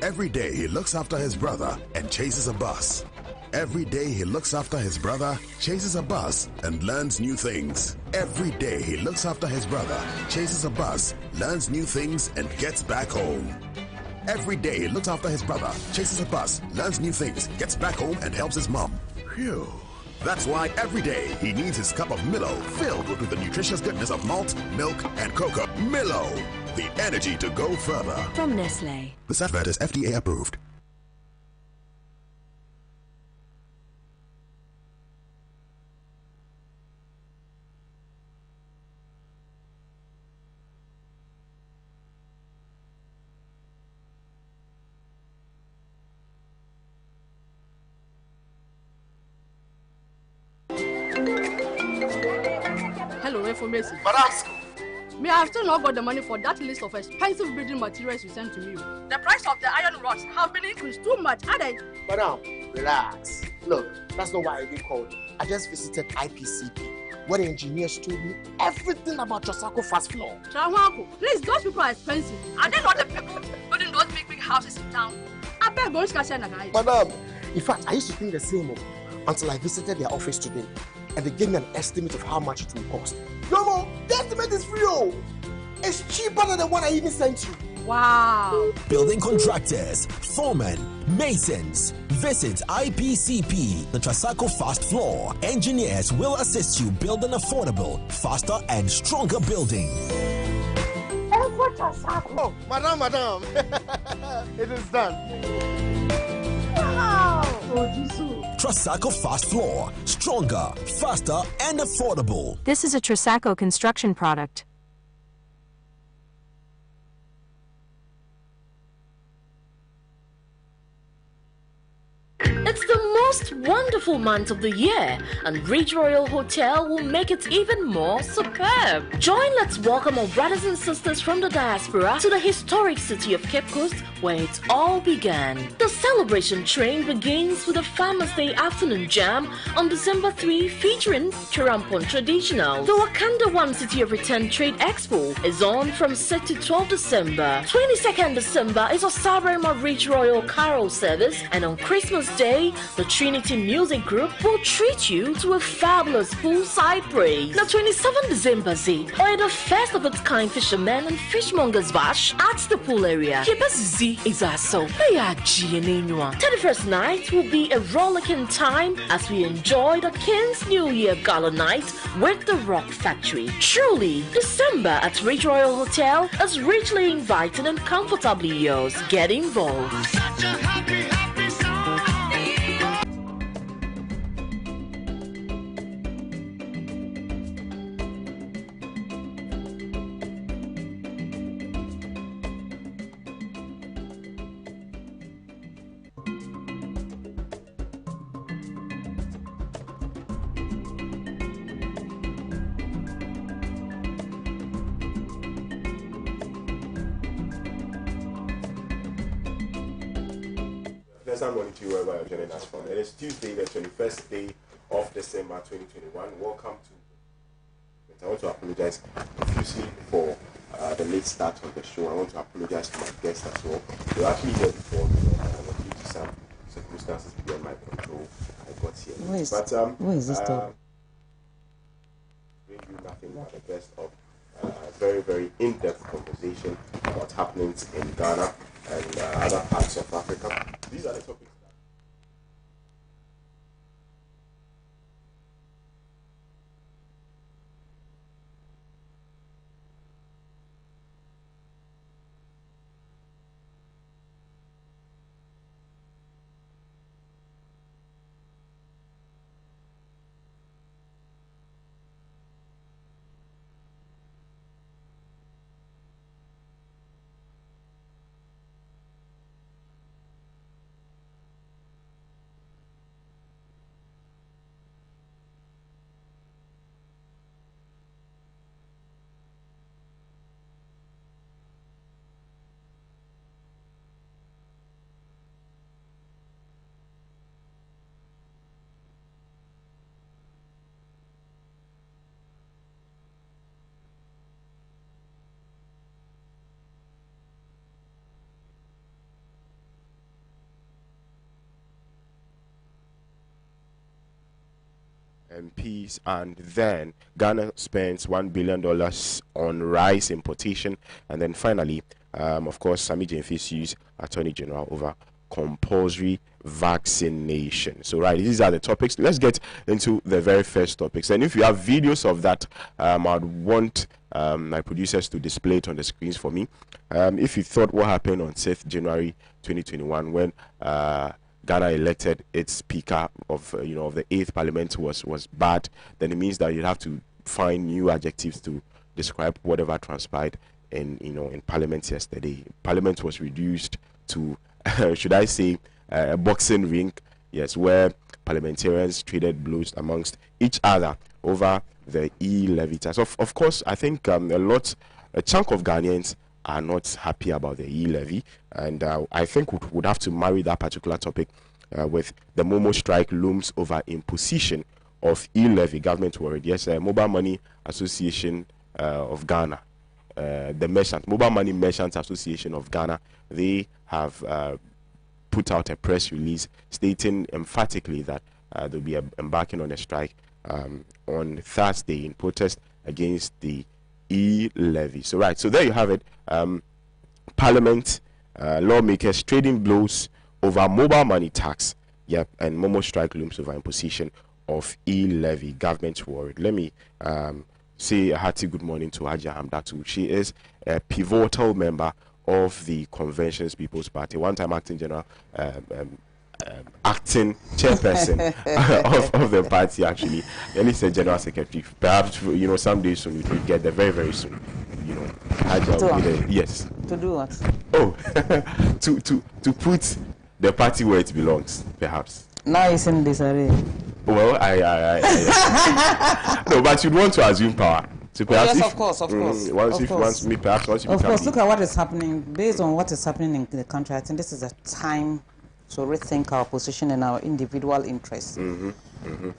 Every day he looks after his brother and chases a bus. Every day he looks after his brother, chases a bus, and learns new things. Every day he looks after his brother, chases a bus, learns new things, and gets back home. Every day he looks after his brother, chases a bus, learns new things, gets back home, and helps his mom. Phew. That's why every day he needs his cup of Milo filled with the nutritious goodness of malt, milk, and cocoa. Milo, the energy to go further. From Nestle. This advert is FDA approved. Hello, information. Madam, Me, I have still not got the money for that list of expensive building materials you sent to me. The price of the iron rods have been increased too much, had I? Madam, relax. Look, that's not why I didn't call you. I just visited IPCP, where the engineers told me everything about Trisako fast floor. Trawanko, please, those people are expensive. Are they not the people building those big houses in town? I beg going to cash in. Madam, in fact, I used to think the same until I visited their office today, and they gave me an estimate of how much it will cost. No, the estimate is free. It's cheaper than the one I even sent you. Wow. Building contractors, foremen, masons. Visit IPCP, the Trisako Fast Floor. Engineers will assist you build an affordable, faster, and stronger building. Oh, madam. It is done. Wow. Trisako Fast Floor. Stronger, faster, and affordable. This is a Trisako construction product. It's the most wonderful month of the year, and Ridge Royal Hotel will make it even more superb. Join Let's welcome our brothers and sisters from the diaspora to the historic city of Cape Coast, where it all began. The celebration train begins with a Farmers' Day afternoon jam on December 3, featuring Chirampon Traditional. The Wakanda One City of Return Trade Expo is on from 6 to 12 December. 22nd December is Osabrema Ridge Royal Carol service, and on Christmas Day, the Trinity Music Group will treat you to a fabulous poolside praise. The 27th December Z, or the first of its kind fishermen and fishmongers bash at the pool area. Z is also 31st night will be a rollicking time as we enjoy the King's New Year Gala night with the Rock Factory. Truly, December at Ridge Royal Hotel is richly inviting and comfortably yours. Get involved. Pleasant morning to you wherever you're joining us from. It is Tuesday, the 21st day of December 2021. Welcome to. I want to apologize profusely for the late start of the show. I want to apologize to my guests as well. They were actually here before me, due to some circumstances beyond my control. I got here. Where is this dog? Bring you nothing but the best of very, very in-depth conversation about happenings in Ghana and other parts of Africa. These are the topics. MPs, and then Ghana spends $1 billion on rice importation, and then finally, of course, Sami James sues Attorney General over compulsory vaccination. So right, these are the topics. Let's get into the very first topics, and if you have videos of that, I'd want my producers to display it on the screens for me. If you thought what happened on 6th January 2021 when Ghana elected its speaker of of the 8th Parliament was bad, then it means that you have to find new adjectives to describe whatever transpired in Parliament yesterday. Parliament was reduced to should I say a boxing ring, yes, where parliamentarians traded blows amongst each other over the e-levy tax. Of course, I think a chunk of Ghanaians are not happy about the e-levy, and I think we would have to marry that particular topic with the Momo strike looms over imposition of e-levy. Government worried. Yes, Mobile Money Association of Ghana, the Mobile Money Merchants Association of Ghana, they have put out a press release stating emphatically that they'll be embarking on a strike on Thursday in protest against the e-levy. So right, so there you have it. Parliament, lawmakers trading blows over mobile money tax, and Momo strike looms over imposition of e-levy. Government worried. Let me say a hearty good morning to Haja Hamdatu. She is a pivotal member of the Conventions People's Party, one-time acting general, acting chairperson of the party, actually, and he's a general secretary. Perhaps someday soon we will get there, very very soon. Haja will be there. Yes. To do what? Oh, to put the party where it belongs, perhaps. Now it's in disarray. Well, no, but you'd want to assume power. So perhaps yes, of course. Once you of course, look at what is happening. Based on what is happening in the country, I think this is a time to rethink our position and our individual interests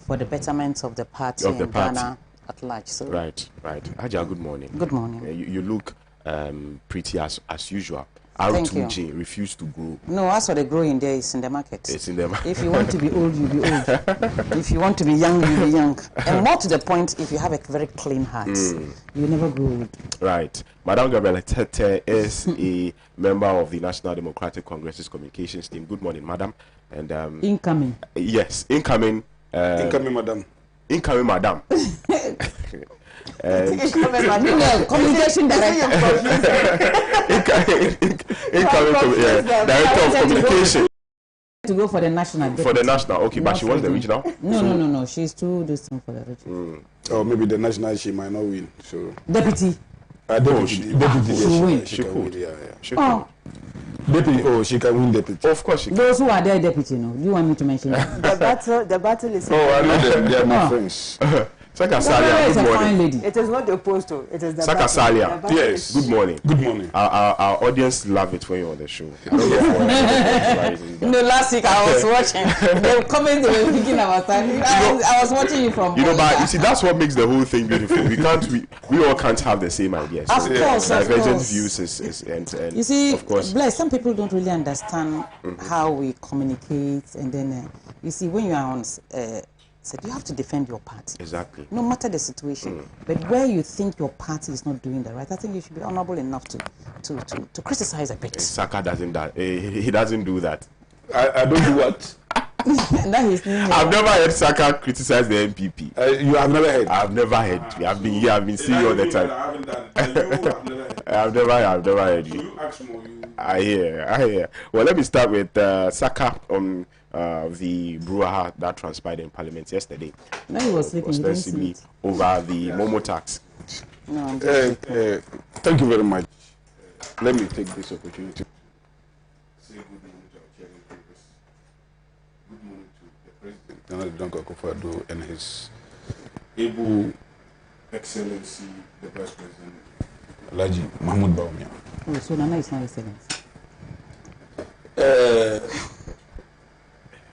for the betterment of the party and Ghana at large. So right. Haja, good morning. Good morning. You look pretty as usual. Thank you. R2J refused to grow. No, as for the growing there is in the market. It's in the market. If you want to be old, you be old. If you want to be young, you be young. And more to the point, if you have a very clean heart, you never grow old. Right. Madam Gabriela Tete is a member of the National Democratic Congress's communications team. Good morning, madam. And incoming. Yes, incoming. Incoming, madam. Incoming, madam. Communication director. Director of communication. To go for the national. For the national, okay, but she wants the regional. No. She's too distant for the regional. Oh, maybe the national she might not win. So deputy. Deputy. She could. Yeah. She could. Deputy. Oh, she can win deputy. Of course she can. Those who are there deputy, no. Do you want me to mention that? The battle is. Oh, I know them. They are my friends. Saka Salia, good morning. It is not the posto, it is the Saka Salia, yes. Good morning. Good morning. Our audience love it when you're on the show. No, last week I was watching. They were coming, they were thinking about time. I was watching you from. But you see, that's what makes the whole thing beautiful. We all can't have the same ideas. Of course, divergent views is and you see, of course, Bless, some people don't really understand how we communicate, and then you see when you are on. So you have to defend your party. Exactly. No matter the situation. But where you think your party is not doing the right, I think you should be honorable enough to criticize a bit. Saka doesn't that. He doesn't do that. I don't do what? I've never heard Saka criticize the NPP. You have never heard? I've never heard. I've been here. I've been seeing you all the time. I haven't done. I've never heard you. You ask more. I hear. Well, let me start with Saka on the brouhaha that transpired in Parliament yesterday. No, he was sleeping. Ostensibly over the Momo tax. No, thank you very much. Let me take this opportunity. Say good morning to our chairman previous. Good morning to the President, Donald Akufo-Addo, and his able Excellency, the Vice President, Alhaji Mahmoud Bawumia. Oh, so Nana is not excellence.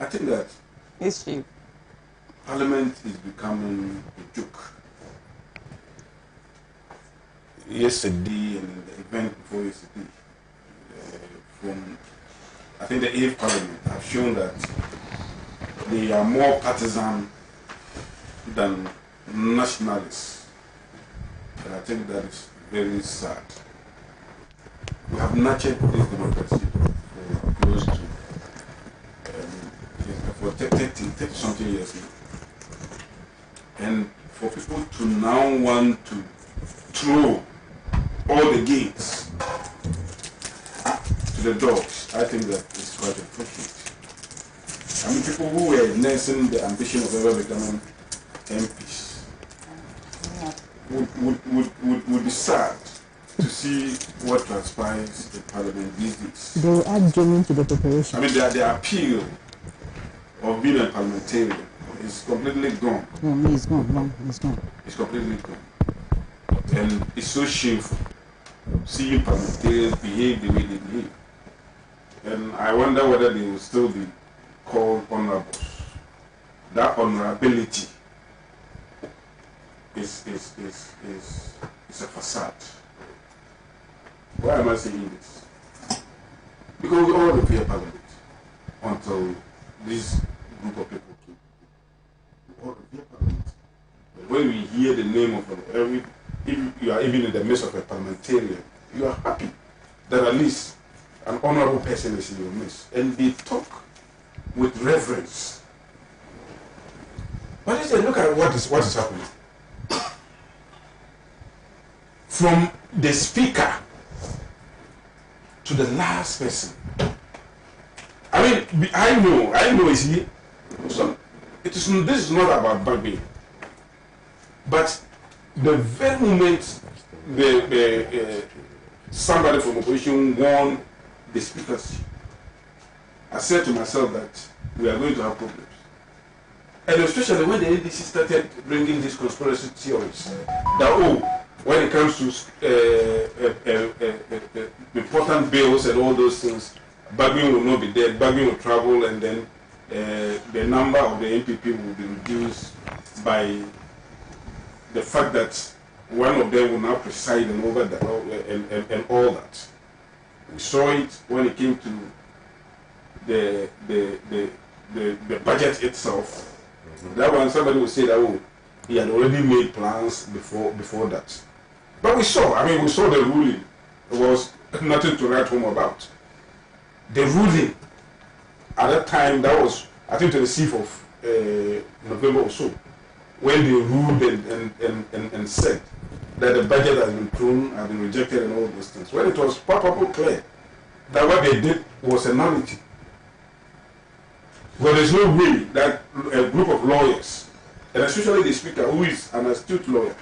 I think that It's cheap. Parliament is becoming a joke. Yesterday and the event before yesterday, I think the 8th Parliament have shown that they are more partisan than nationalists. And I think that is very sad. We have nurtured this democracy for close to for 30 something years now. And for people to now want to throw all the gates to the dogs, I think that is quite unfortunate. I mean, people who were nursing the ambition of ever becoming MPs would be sad to see what transpires in Parliament these days. They will add German to the preparation. I mean, the appeal of being a parliamentarian is completely gone. No, it's gone. It's gone. It's completely gone. And it's so shameful seeing parliamentarians behave the way they behave. And I wonder whether they will still be called honorables. That honorability is a facade. Why am I saying this? Because we all fear Parliament until this group of people came. We all fear Parliament. But when we hear the name of every, if you are even in the midst of a parliamentarian, you are happy that at least an honorable person is in your midst. And they talk with reverence. But let's look at what is happening. From the speaker to the last person. I mean, I know, is he? So this is not about bargaining. But the very moment somebody from opposition won the speakership, I said to myself that we are going to have problems. And especially when the NDC started bringing these conspiracy theories, that when it comes to important bills and all those things, bargaining will not be there, bargaining will travel, and then the number of the MPP will be reduced by the fact that one of them will now preside and over that and all that. We saw it when it came to the budget itself. That one, somebody would say that he had already made plans before that. But we saw the ruling. There was nothing to write home about. The ruling at that time, that was, I think, to the 6th of November or so, when they ruled and said that the budget has been thrown, has been rejected and all those things. When it was perfectly clear that what they did was a nullity. But there's no way that a group of lawyers, and especially the speaker, who is an astute lawyer,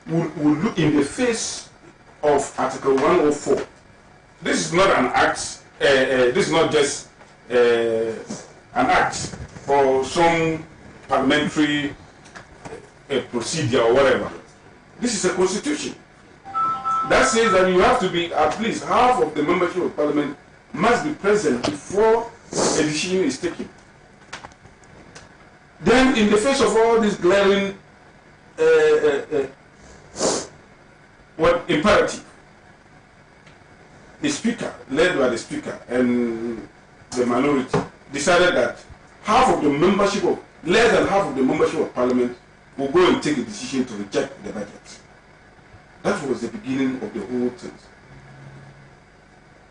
would look in the face of Article 104. This is not an act, this is not just an act for some parliamentary procedure or whatever. This is a constitution. That says that you have to be, at least half of the membership of Parliament must be present before a decision is taken. Then, in the face of all this glaring imperative, the speaker, led by the speaker and the minority, decided that less than half of the membership of Parliament will go and take a decision to reject the budget. That was the beginning of the whole thing.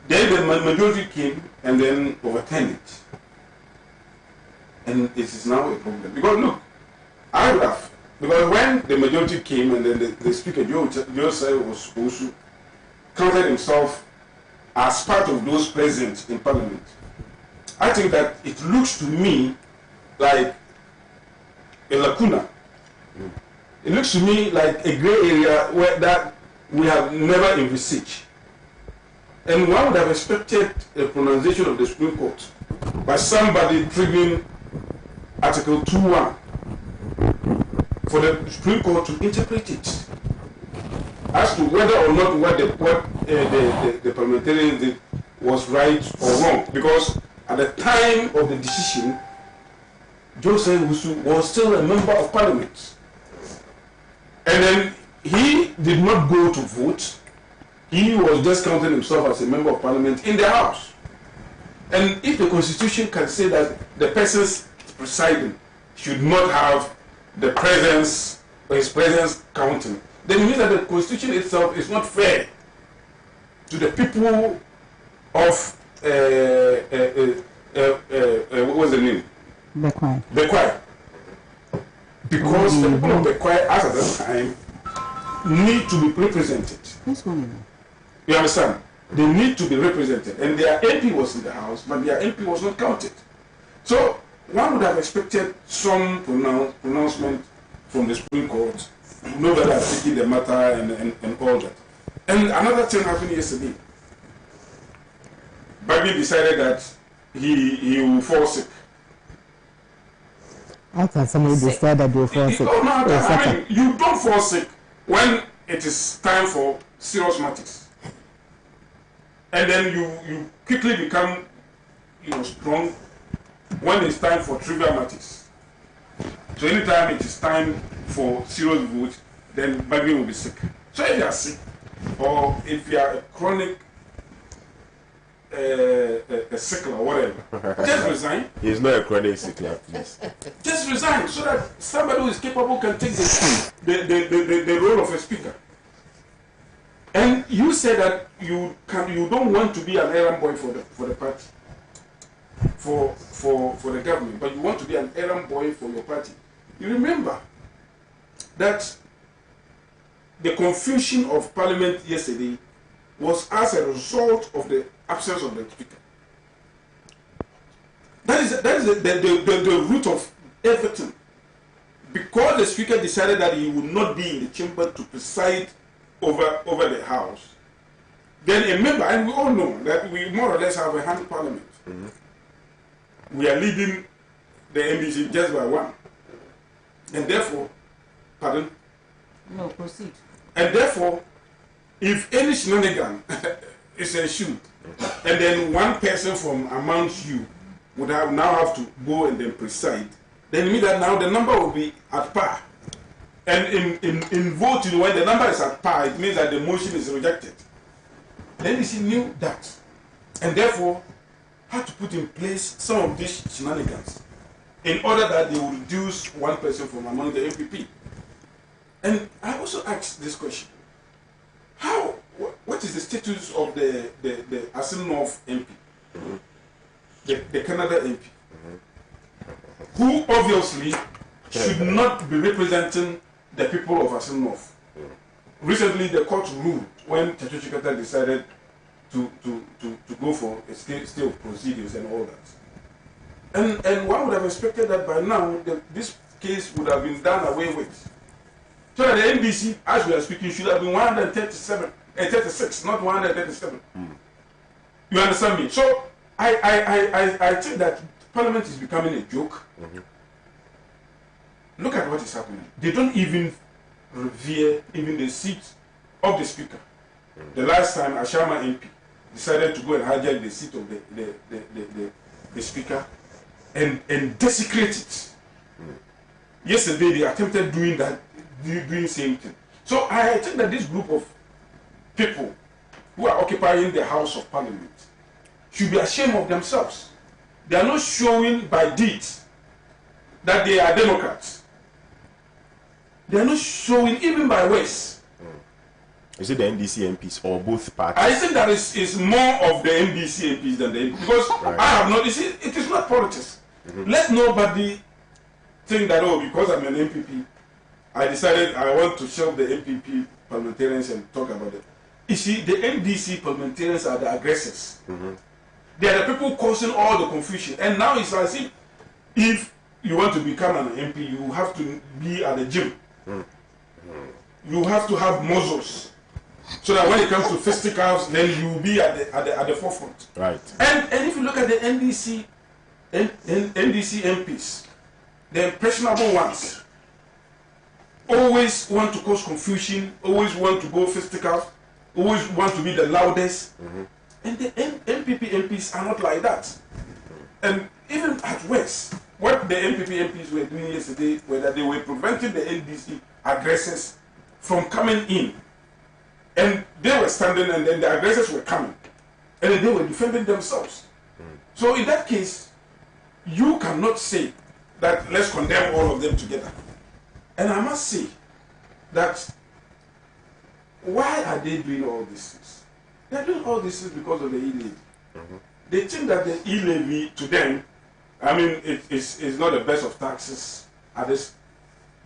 Then the majority came and then overturned it. And it is now a problem. Because look, I would have, because when the majority came and then the speaker, Joe was supposed to counted himself as part of those present in Parliament, I think that it looks to me like a lacuna. It looks to me like a gray area where that we have never envisaged. And one would have expected a pronunciation of the Supreme Court by somebody triggering Article 2.1 for the Supreme Court to interpret it as to whether or not what the parliamentarians did was right or wrong. Because at the time of the decision, Joseph Wusu was still a member of Parliament. And then he did not go to vote. He was just counting himself as a member of Parliament in the House. And if the Constitution can say that the persons presiding should not have the presence or his presence counting, then it means that the constitution itself is not fair to the people of what was the name? Bekwai. Bekwai. Because the people of Bekwai, as at that time, need to be represented. What's going on? You understand? They need to be represented. And their MP was in the House, but their MP was not counted. So one would have expected some pronouncement from the Supreme Court, nobody has taken the matter and all that. And another thing happened yesterday. Bagby decided that he will fall sick. How can somebody decide that they will fall sick? Oh, no, I mean, you don't fall sick when it is time for serious matters. And then you quickly become strong when it's time for trivial matters. So anytime it is time for serious vote, then Bagby will be sick. So if you are sick, or if you are a chronic a sickler or whatever, just resign. He's not a chronic sickler, please. Just resign so that somebody who is capable can take the role of a speaker. And you said that you don't want to be an errand boy for the party, for the government, but you want to be an errand boy for your party. You remember that the confusion of Parliament yesterday was as a result of the absence of the speaker. That is the root of everything. Because the speaker decided that he would not be in the chamber to preside over the house, then a member, and we all know that we more or less have a hand parliament. Mm-hmm. We are leading the NDC just by one. And therefore, pardon? No, proceed. And therefore, if any shenanigan is ensued, and then one person from amongst you would now have to go and then preside, then it means that now the number will be at par. And in voting, when the number is at par, it means that the motion is rejected. The NDC knew that, and therefore had to put in place some of these shenanigans in order that they would reduce one person from among the MPP. And I also asked this question: what is the status of the Asin North MP, the Canada MP, who obviously should not be representing the people of Asin North? Recently, the court ruled when Chacho Chikata decided to go for a stay of proceedings and all that. And one would have expected that by now this case would have been done away with. So that the NDC, as we are speaking, should have been 136, not 137. You understand me? So I think that Parliament is becoming a joke. Look at what is happening. They don't even revere even the seat of the speaker. The last time Ashama MP decided to go and hijack the seat of the speaker and desecrate it. Yesterday they attempted doing that, doing same thing. So I think that this group of people who are occupying the House of Parliament should be ashamed of themselves. They are not showing by deeds that they are Democrats. They are not showing even by words. Is it the NDC MPs or both parties? I think that is more of the NDC MPs than the NDC, because right. I have not. You see, it is not politics. Let nobody think that, oh, because I'm an MPP, I decided I want to shelve the MPP parliamentarians and talk about it. You see, the NDC parliamentarians are the aggressors. They are the people causing all the confusion. And now it's as if you want to become an MP, you have to be at the gym. You have to have muscles, so that when it comes to fisticuffs, then you will be at the forefront. Right. And if you look at the NDC MPs, the impressionable ones, always want to cause confusion, always want to go fisticuffs, always want to be the loudest. And the MPP MPs are not like that. And even at West, what the MPP MPs were doing yesterday was that they were preventing the NDC aggressors from coming in. And they were standing, and then the aggressors were coming. And then they were defending themselves. So in that case, you cannot say that let's condemn all of them together. And I must say that why are they doing all these things? They're doing all these things because of the e-levy. They think that the e-levy to them, I mean, it's not the best of taxes at this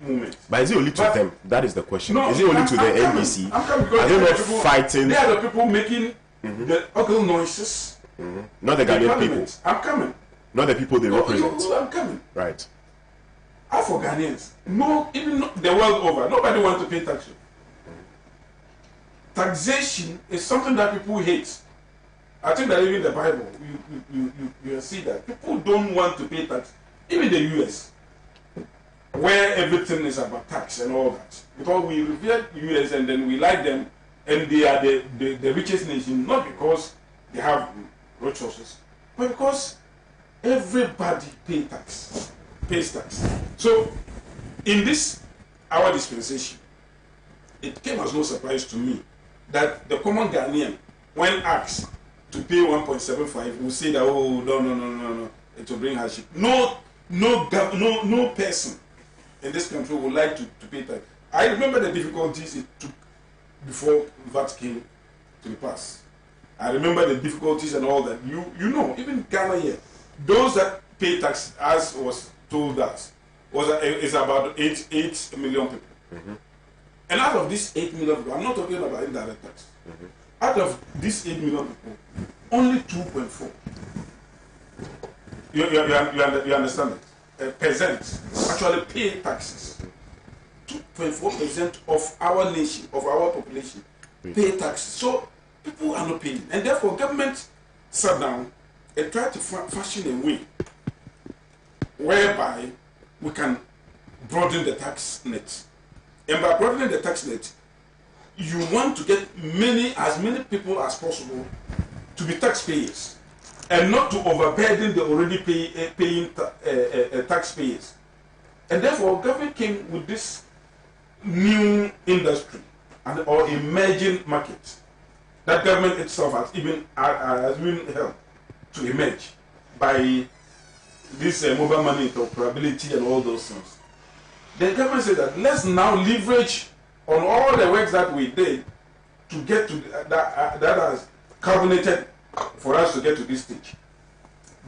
moment. But is it only to them? That is the question. No, is it only to the NBC? Are they not fighting? They are the people making the ugly noises. Not the Ghanaian people. I'm coming. Not the people they represent. I'm coming. Right. As for Ghanaians, even the world over, nobody wants to pay tax. Taxation is something that people hate. I think that even in the Bible, you see that people don't want to pay tax. Even the US, where everything is about tax and all that, because we revere US and then we like them, and they are the richest nation, not because they have resources, but because everybody pays tax. So, in this our dispensation, it came as no surprise to me that the common Ghanaian, when asked to pay 1.75, will say that, oh, no, it will bring hardship. No person in this country would like to pay tax. I remember the difficulties it took before VAT came to the pass. I remember the difficulties and all that. You know, even Ghana here, those that pay tax, as was told us, is about 8 million people. And out of these 8 million people, I'm not talking about indirect tax. Out of these 8 million people, only 2.4. You understand it? Percent actually pay taxes. 2.4% of our nation, of our population, pay taxes. So people are not paying, and therefore government sat down and tried to fashion a way whereby we can broaden the tax net. And by broadening the tax net, you want to get as many people as possible to be taxpayers, and not to overburden the already paying taxpayers. And therefore, government came with this new industry or emerging market that government itself has been helped to emerge by this mobile money interoperability and all those things. The government said that let's now leverage on all the works that we did to get to that has culminated for us to get to this stage,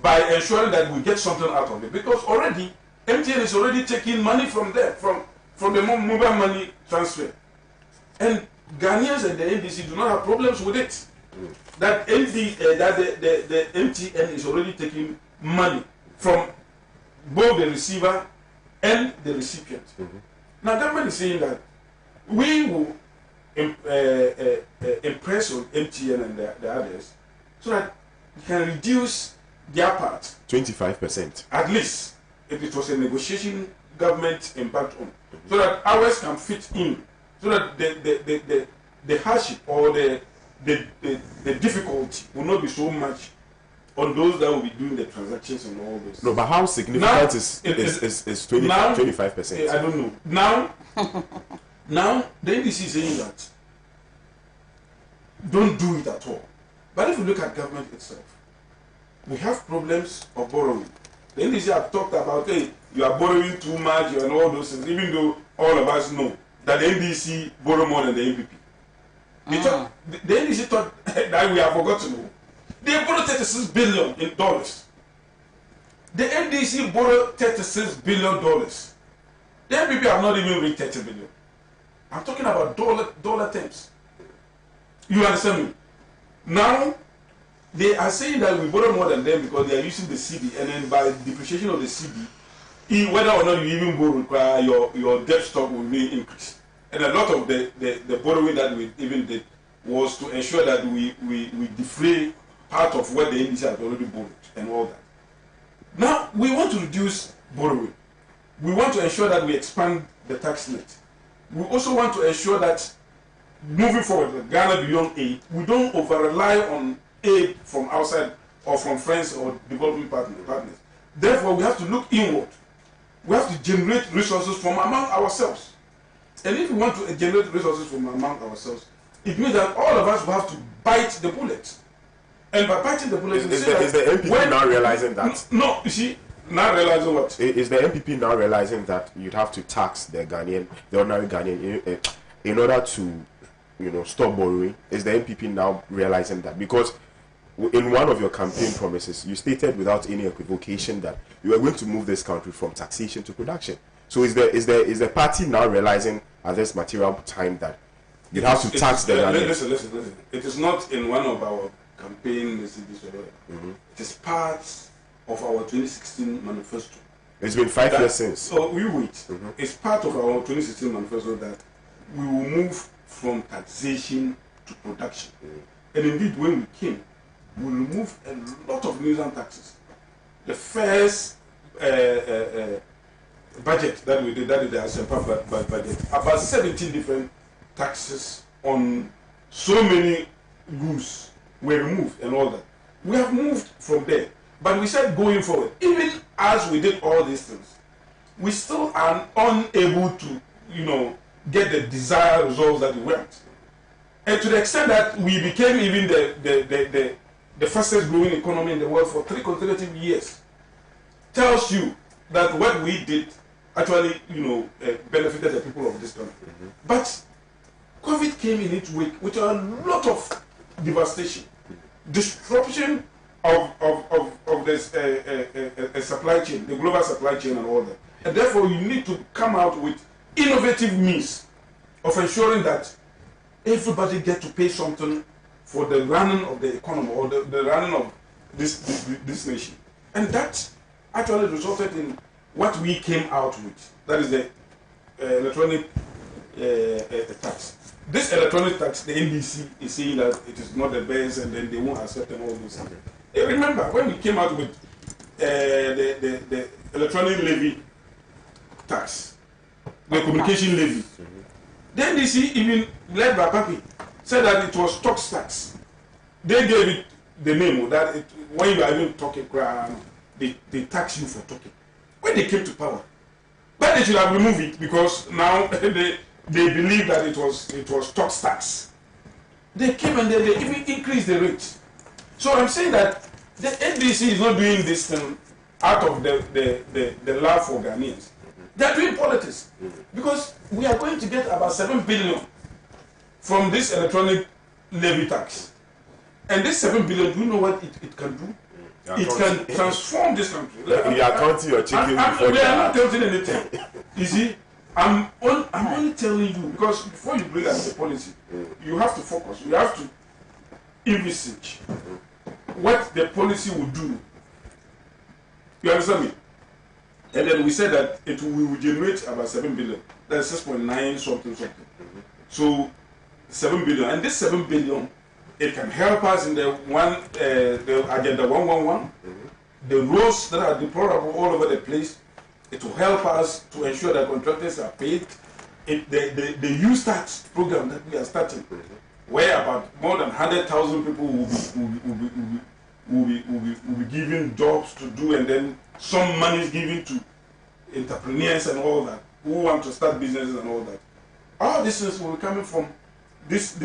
by ensuring that we get something out of it, because already MTN is already taking money from there, from the mobile money transfer, and Ghanaians and the NDC do not have problems with it. That the MTN is already taking money from both the receiver and the recipient. Now, government is saying that we will impress on MTN and the others so that we can reduce their part 25%. At least, if it was a negotiation government embarked on, so that ours can fit in, so that the hardship or the difficulty will not be so much on those that will be doing the transactions and all those. No, but how significant is 25%? I don't know. Now the NDC is saying that don't do it at all. But if you look at government itself, we have problems of borrowing. The NDC have talked about, hey, you are borrowing too much and all those things, even though all of us know that the NDC borrow more than the NPP. The NDC thought that we have forgotten. They borrowed $36 billion. The NDC borrowed $36 billion. The NPP have not even reached $30 billion. I'm talking about dollar terms. You understand me? Now, they are saying that we borrow more than them because they are using the CD, and then by depreciation of the CD, whether or not you even borrow, your debt stock will be increased. And a lot of the borrowing that we even did was to ensure that we defray part of what the NDC has already borrowed and all that. Now, we want to reduce borrowing. We want to ensure that we expand the tax net. We also want to ensure that moving forward, Ghana beyond aid, we don't over-rely on aid from outside or from friends or development partners. Therefore, we have to look inward. We have to generate resources from among ourselves. And if we want to generate resources from among ourselves, it means that all of us will have to bite the bullet. And by biting the bullet, is the NPP now realizing that? No, you see, Not realizing what? Is the MPP now realizing that you'd have to tax the ordinary Ghanaian, in order to, stop borrowing? Is the MPP now realizing that? Because in one of your campaign promises, you stated without any equivocation that you are going to move this country from taxation to production. So is the party now realizing at this material time that you have to tax the Ghanaians? Listen. It is not in one of our campaign messages. It is part of our 2016 manifesto. It's been 5 years since. So we wait. It's part of our 2016 manifesto that we will move from taxation to production. And indeed, when we came, we removed a lot of nuisance taxes. The first budget that we did, that is the Asempa budget, about 17 different taxes on so many goods were removed and all that. We have moved from there. But we said going forward, even as we did all these things, we still are unable to, get the desired results that we want. And to the extent that we became even the fastest growing economy in the world for 3 consecutive years, tells you that what we did actually, benefited the people of this country. But COVID came in its wake with a lot of devastation, disruption of this supply chain, the global supply chain and all that. And therefore you need to come out with innovative means of ensuring that everybody gets to pay something for the running of the economy or the running of this nation. And that actually resulted in what we came out with. That is the electronic tax. This electronic tax, the NDC is saying that it is not the best and then they won't accept and all those things. Remember, when we came out with the electronic levy tax, the communication levy, the NDC, even led by Papi, said that it was tax tax. They gave it the name that when you are even talking, they tax you for talking. When they came to power, but they should have removed it because now they believe that it was tax. They came and they even increased the rate. So I'm saying that the NDC is not doing this thing out of the love for Ghanaians. They are doing politics because we are going to get about 7 billion from this electronic levy tax. And this 7 billion, do you know what it can do? It can transform this country. You are counting your chickens before we are not counting anything. You see, I'm only telling you because before you bring out the policy, you have to focus. You have to envisage what the policy will do. You understand me? And then we said that we will generate about 7 billion. That's 6.9 something. So 7 billion, and this 7 billion, it can help us in the agenda 111. The roads that are deplorable all over the place. It will help us to ensure that contractors are paid. The use tax program that we are starting, where about more than 100,000 people will be given jobs to do, and then some money is given to entrepreneurs and all that who want to start businesses and all that. All these things will be coming from this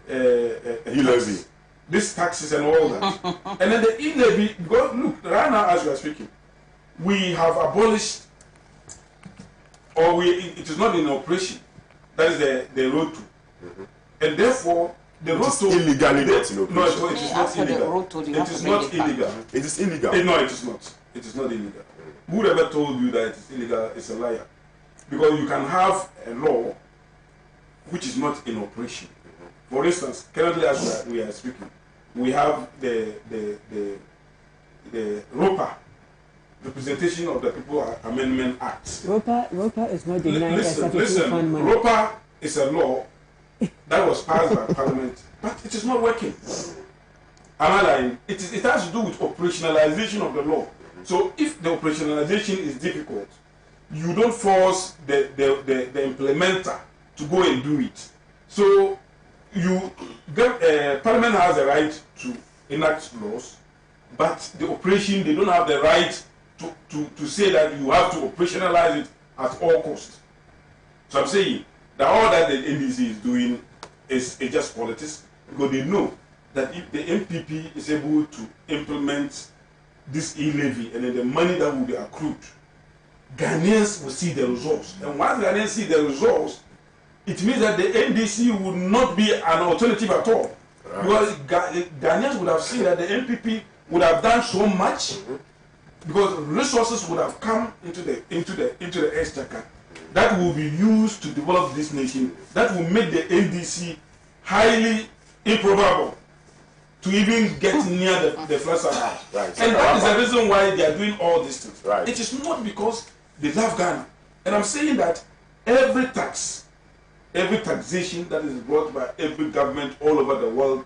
e-levy, these taxes and all that. And then the e-levy, because look, right now as we are speaking, we have abolished, or it is not in operation. That is the road to, and therefore the road to illegally not in operation. No, it is not illegal. It is not illegal. It is illegal. No, it is not. It is not illegal. Whoever told you that it is illegal is a liar, because you can have a law which is not in operation. For instance, currently as we are speaking, we have the ROPA, Representation of the People Amendment Act. ROPA is not denying listen, ROPA is a law that was passed by Parliament, but it is not working. Am I lying? It has to do with operationalization of the law. So if the operationalization is difficult, you don't force the implementer to go and do it. So Parliament has the right to enact laws, but the operation, they don't have the right to say that you have to operationalize it at all costs. So I'm saying that all that the NDC is doing is just politics, because they know that if the MPP is able to implement this e-levy and then the money that will be accrued, Ghanaians will see the results. And once Ghanaians see the results, it means that the NDC would not be an alternative at all. Right. Because Ghanaians would have seen that the NPP would have done so much, because resources would have come into the exchequer that will be used to develop this nation, that will make the NDC highly improbable to even get near the flag house. Right. And that is the reason why they are doing all these things. Right. It is not because they love Ghana. And I'm saying that every taxation that is brought by every government all over the world,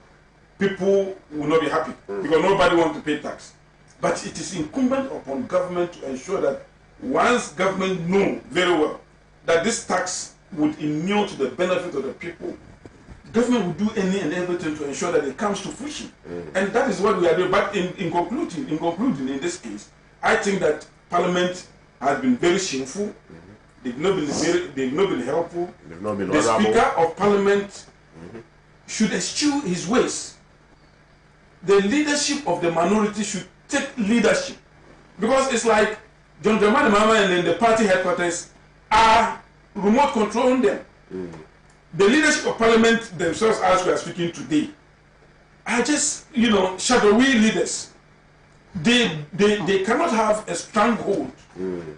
people will not be happy because nobody wants to pay tax. But it is incumbent upon government to ensure that once government know very well that this tax would inure to the benefit of the people, government will do any and everything to ensure that it comes to fruition. And that is what we are doing. But in concluding, in this case, I think that Parliament has been very shameful. They've not been helpful. They've not been honorable. The Speaker of Parliament should eschew his ways. The leadership of the minority should take leadership, because it's like John Dramani Mahama and then the party headquarters are remote controlling them. The leadership of Parliament themselves, as we are speaking today, are just shadowy leaders. They cannot have a stronghold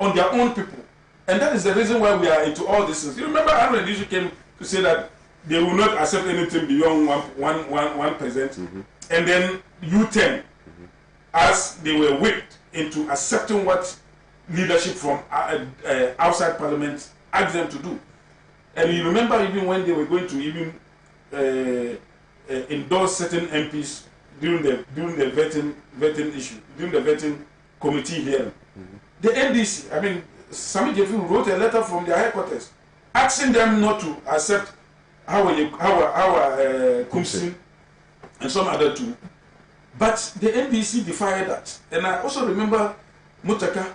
on their own people. And that is the reason why we are into all this. You remember Aaron Issue came to say that they will not accept anything beyond 1%. And then U10, as they were whipped into accepting what leadership from outside Parliament asked them to do. And you remember even when they were going to even endorse certain MPs during the vetting issue, during the vetting committee hearing. The NDC, I mean, Sami Jefu wrote a letter from their headquarters asking them not to accept our Kumsin and some other two. But the NDC defied that. And I also remember Mutaka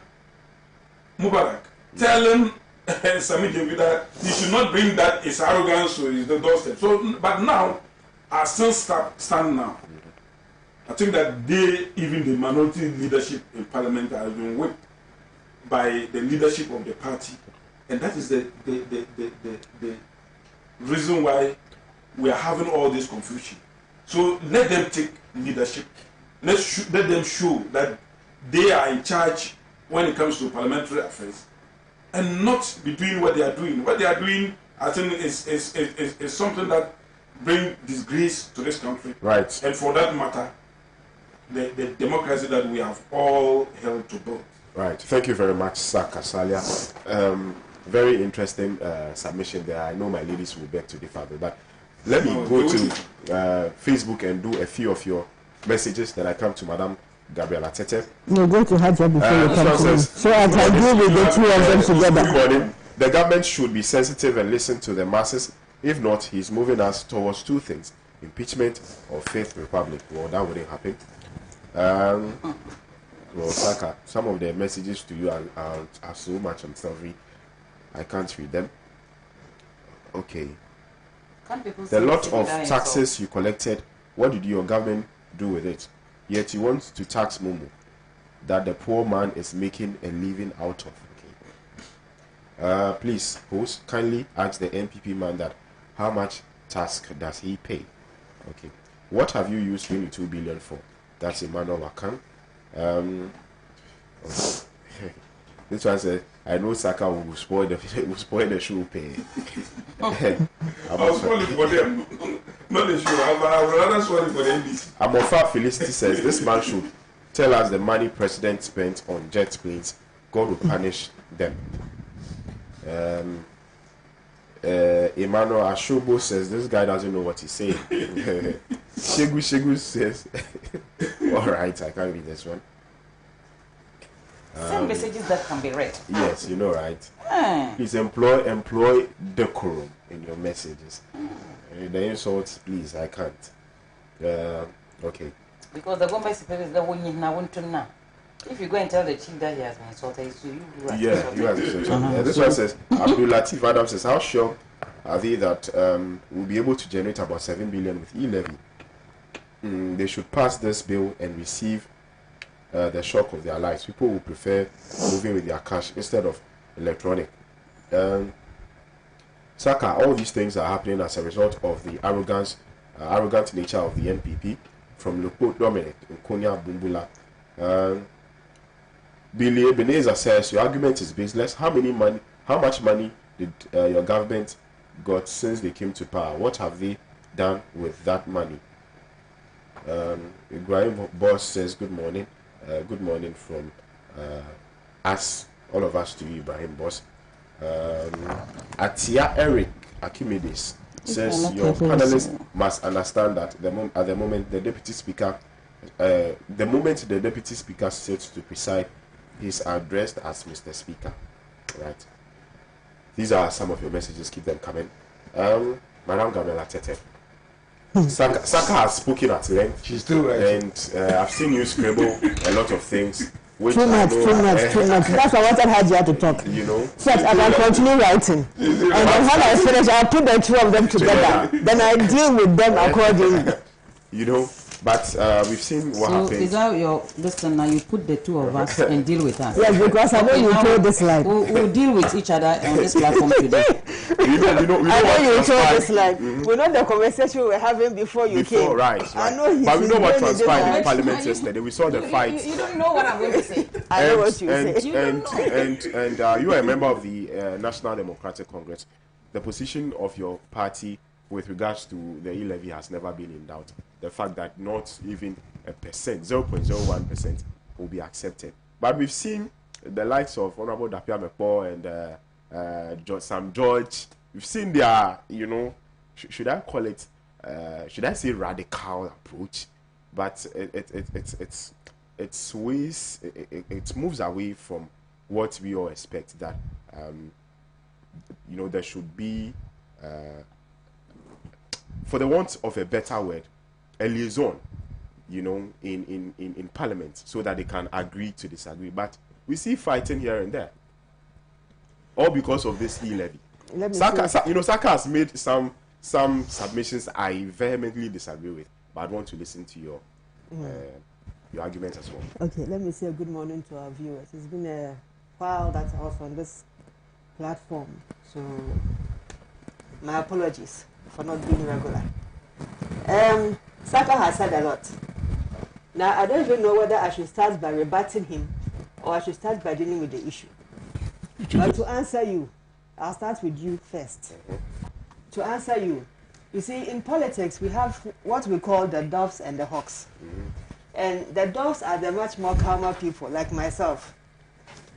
Mubarak telling Sami Jefu that he should not bring that his arrogance to his doorstep. So, but now, I still stand now. I think that even the minority leadership in Parliament has been whipped by the leadership of the party, and that is the reason why we are having all this confusion. So let them take leadership. Let them show that they are in charge when it comes to parliamentary affairs, and not be doing what they are doing. What they are doing, I think, is something that brings disgrace to this country. Right. And for that matter, the democracy that we have all held to build. Right. Thank you very much, Sir Kasalia. Very interesting submission there. I know my ladies will beg to differ, but let me go to Facebook and do a few of your messages that I come to Madam Gabriela Tete. You're going to have that before you come to me. So I can deal with the two of them together. Good morning. The government should be sensitive and listen to the masses. If not, he's moving us towards two things: impeachment or Fifth Republic. Well, that wouldn't happen. Well, Saka, some of the messages to you are so much on sorry, I can't read them. Okay. The lot of taxes you collected, what did your government do with it? Yet you want to tax Momo, that the poor man is making a living out of. Okay. Please, host, kindly ask the NPP man that how much tax does he pay? Okay. What have you used 22 billion for? That's Emmanuel Wakan. This one says, I know Saka will spoil the show pay. I was spoiling for them. Not the show. I would rather spoil it for the NDC. Amofa Felicity says, this man should tell us the money president spent on jet planes. God will punish them. Emmanuel Ashobo says, this guy doesn't know what he's saying. Shegu says, alright, I can't read this one. Send messages that can be read. Yes, you know, right? Please employ decorum in your messages. The insults, please, I can't. Okay. Because the government is the one you want to know. If you go and tell the chief that he has been insulted, so you have you have insulted. This one says, Abdul Latif Adam says, how sure are they that we'll be able to generate about 7 billion with e-levy? They should pass this bill and receive the shock of their lives. People will prefer moving with their cash instead of electronic. Saka, all these things are happening as a result of the arrogant nature of the NPP, from Lupo Dominic and Konya Bumbula. Billy Ebenezer says your argument is baseless. How much money did your government got since they came to power? What have they done with that money? Ibrahim Boss says good morning. Good morning from us, all of us, to you, Ibrahim Boss. Atia Eric Archimedes says your panelists must understand that at the moment the deputy speaker sits to preside, he's addressed as Mr. Speaker. Right. These are some of your messages. Keep them coming. Madam Gabriela Tete. Saka has spoken at length. She's still right. And I've seen you scribble a lot of things. Too much. That's why I wanted Hajia to talk. You know. So I can continue writing. And then when I finish, I'll put the two of them together. Then I deal with them accordingly. You know, but we've seen what happened. So is that your listen now? You put the two of us and deal with us. Yes, because I know you told this line. We'll deal with each other on this platform today. I know you told this line. We know the conversation we were having before you came. Right. I know but we know what transpired in Parliament yesterday. We saw the fight. You don't know what I'm going to say. I know what you say. And you are a member of the National Democratic Congress. The position of your party with regards to the e-levy has never been in doubt. The fact that not even 0.01% will be accepted. But we've seen the likes of Honorable Dapia Mekpo and Sam George. We've seen their, should I call it, should I say radical approach? But it moves away from what we all expect, that there should be, for the want of a better word, a liaison, in Parliament, so that they can agree to disagree. But we see fighting here and there, all because of this e-levy. Saka has made some submissions I vehemently disagree with, but I want to listen to your argument as well. Okay, let me say a good morning to our viewers. It's been a while that I was on this platform, so my apologies for not being regular. Saka has said a lot. Now, I don't even know whether I should start by rebutting him or I should start by dealing with the issue. But to answer you, I'll start with you first. To answer you, you see, in politics, we have what we call the doves and the hawks. And the doves are the much more calmer people, like myself.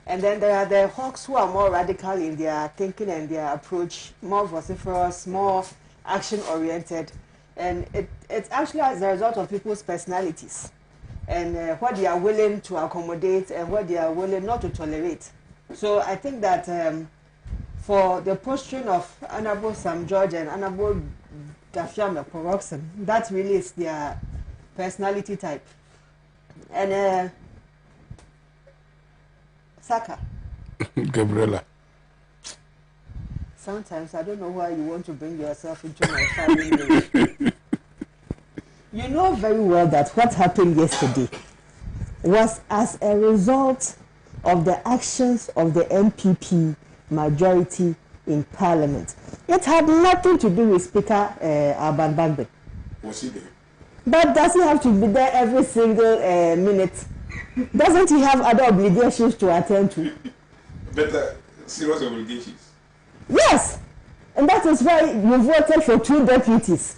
And then there are the hawks who are more radical in their thinking and their approach, more vociferous, more action-oriented. And it's actually as a result of people's personalities and what they are willing to accommodate and what they are willing not to tolerate. So I think that for the posturing of Honorable Sam George and Honorable Dafia Mekpo, that really is their personality type. And Saka. Gabriela. Sometimes I don't know why you want to bring yourself into my family. You know very well that what happened yesterday was as a result of the actions of the MPP majority in Parliament. It had nothing to do with Speaker Alban Bagbe. Was he there? But does he have to be there every single minute? Doesn't he have other obligations to attend to? Better serious obligations. Yes, and that is why you voted for 2 deputies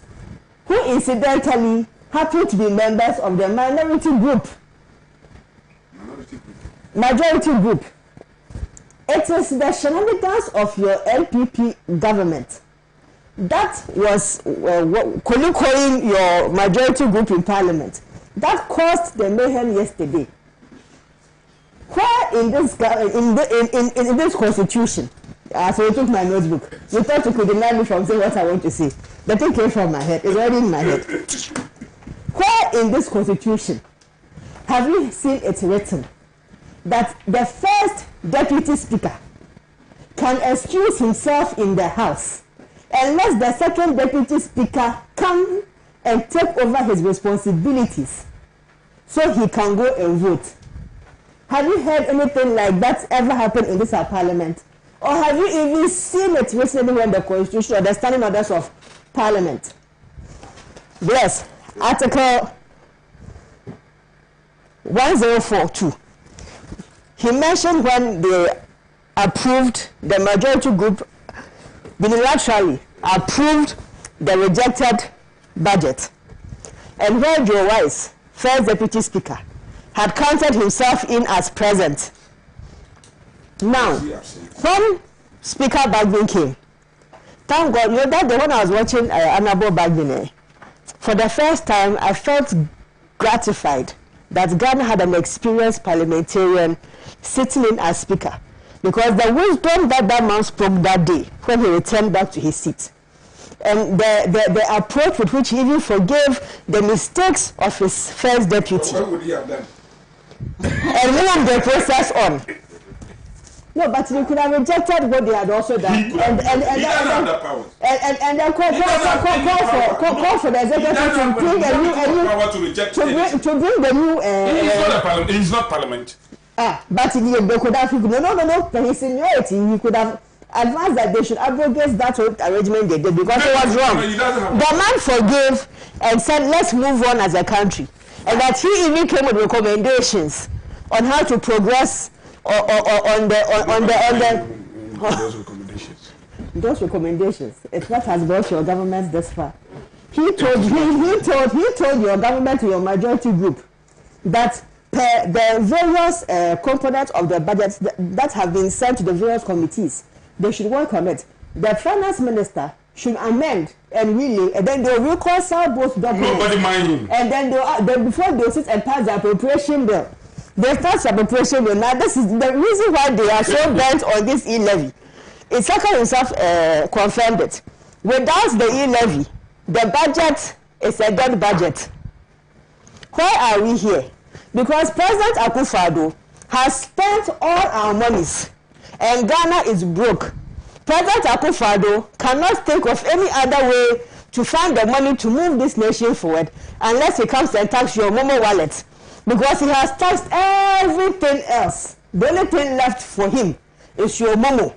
who incidentally happen to be members of the minority group. Majority group. It is the shenanigans of your LPP government that was colloquing your majority group in Parliament that caused the mayhem yesterday. Where in this constitution? So you took my notebook. You thought you could deny me from saying what I want to say. The thing came from my head. It's already in my head. Where in this constitution have you seen it written that the first deputy speaker can excuse himself in the house unless the second deputy speaker come and take over his responsibilities so he can go and vote? Have you heard anything like that ever happen in this Parliament? Or have you even seen it recently when the Constitution or the standing orders of Parliament? Yes, Article 1042. He mentioned when they approved, the majority group unilaterally approved the rejected budget. And where Joe Wise, first deputy speaker, had counted himself in as present. Now, when Speaker Bagbin came, thank God, you know that day when I was watching Honorable Bagbin, for the first time I felt gratified that Ghana had an experienced parliamentarian sitting in as speaker, because the wisdom that man spoke that day when he returned back to his seat, and the approach with which he even forgave the mistakes of his first deputy, what would he have done? And moved the process on. No, but he could have rejected what they had also done. He doesn't have the power. And then call for the executive to bring a new to bring the new. He's not parliament. But they could have no. For his seniority, he could have advised that they should abrogate that arrangement they did because it was wrong. The man forgave and said, "Let's move on as a country," and that he even came with recommendations on how to progress. On those recommendations. Those recommendations. It's what has brought your government this far. He told your government, your majority group, that the various components of the budget that have been sent to the various committees, they should work on it. The finance minister should amend and relay, and then they'll reconcile both documents. Nobody mind him. And then before they sit and pass the appropriation bill. They start appropriation bill. Now, this is the reason why they are so bent on this e-levy. Trisako himself confirmed it. Without the e-levy, the budget is a dead budget. Why are we here? Because President Akufo-Addo has spent all our monies, and Ghana is broke. President Akufo-Addo cannot think of any other way to find the money to move this nation forward unless he comes and tax your Momo wallet. Because he has taxed everything else. The only thing left for him is your Momo.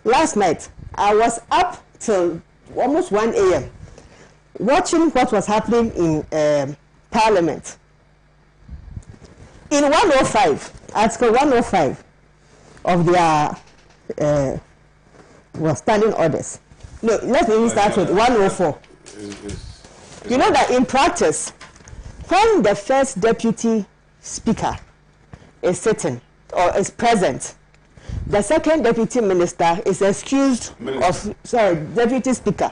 Last night, I was up till almost 1 a.m. watching what was happening in Parliament. In 105, Article 105 of their standing orders. No, let's even start with 104. You know that in practice, when the first deputy speaker is sitting or is present, the second deputy minister is excused deputy speaker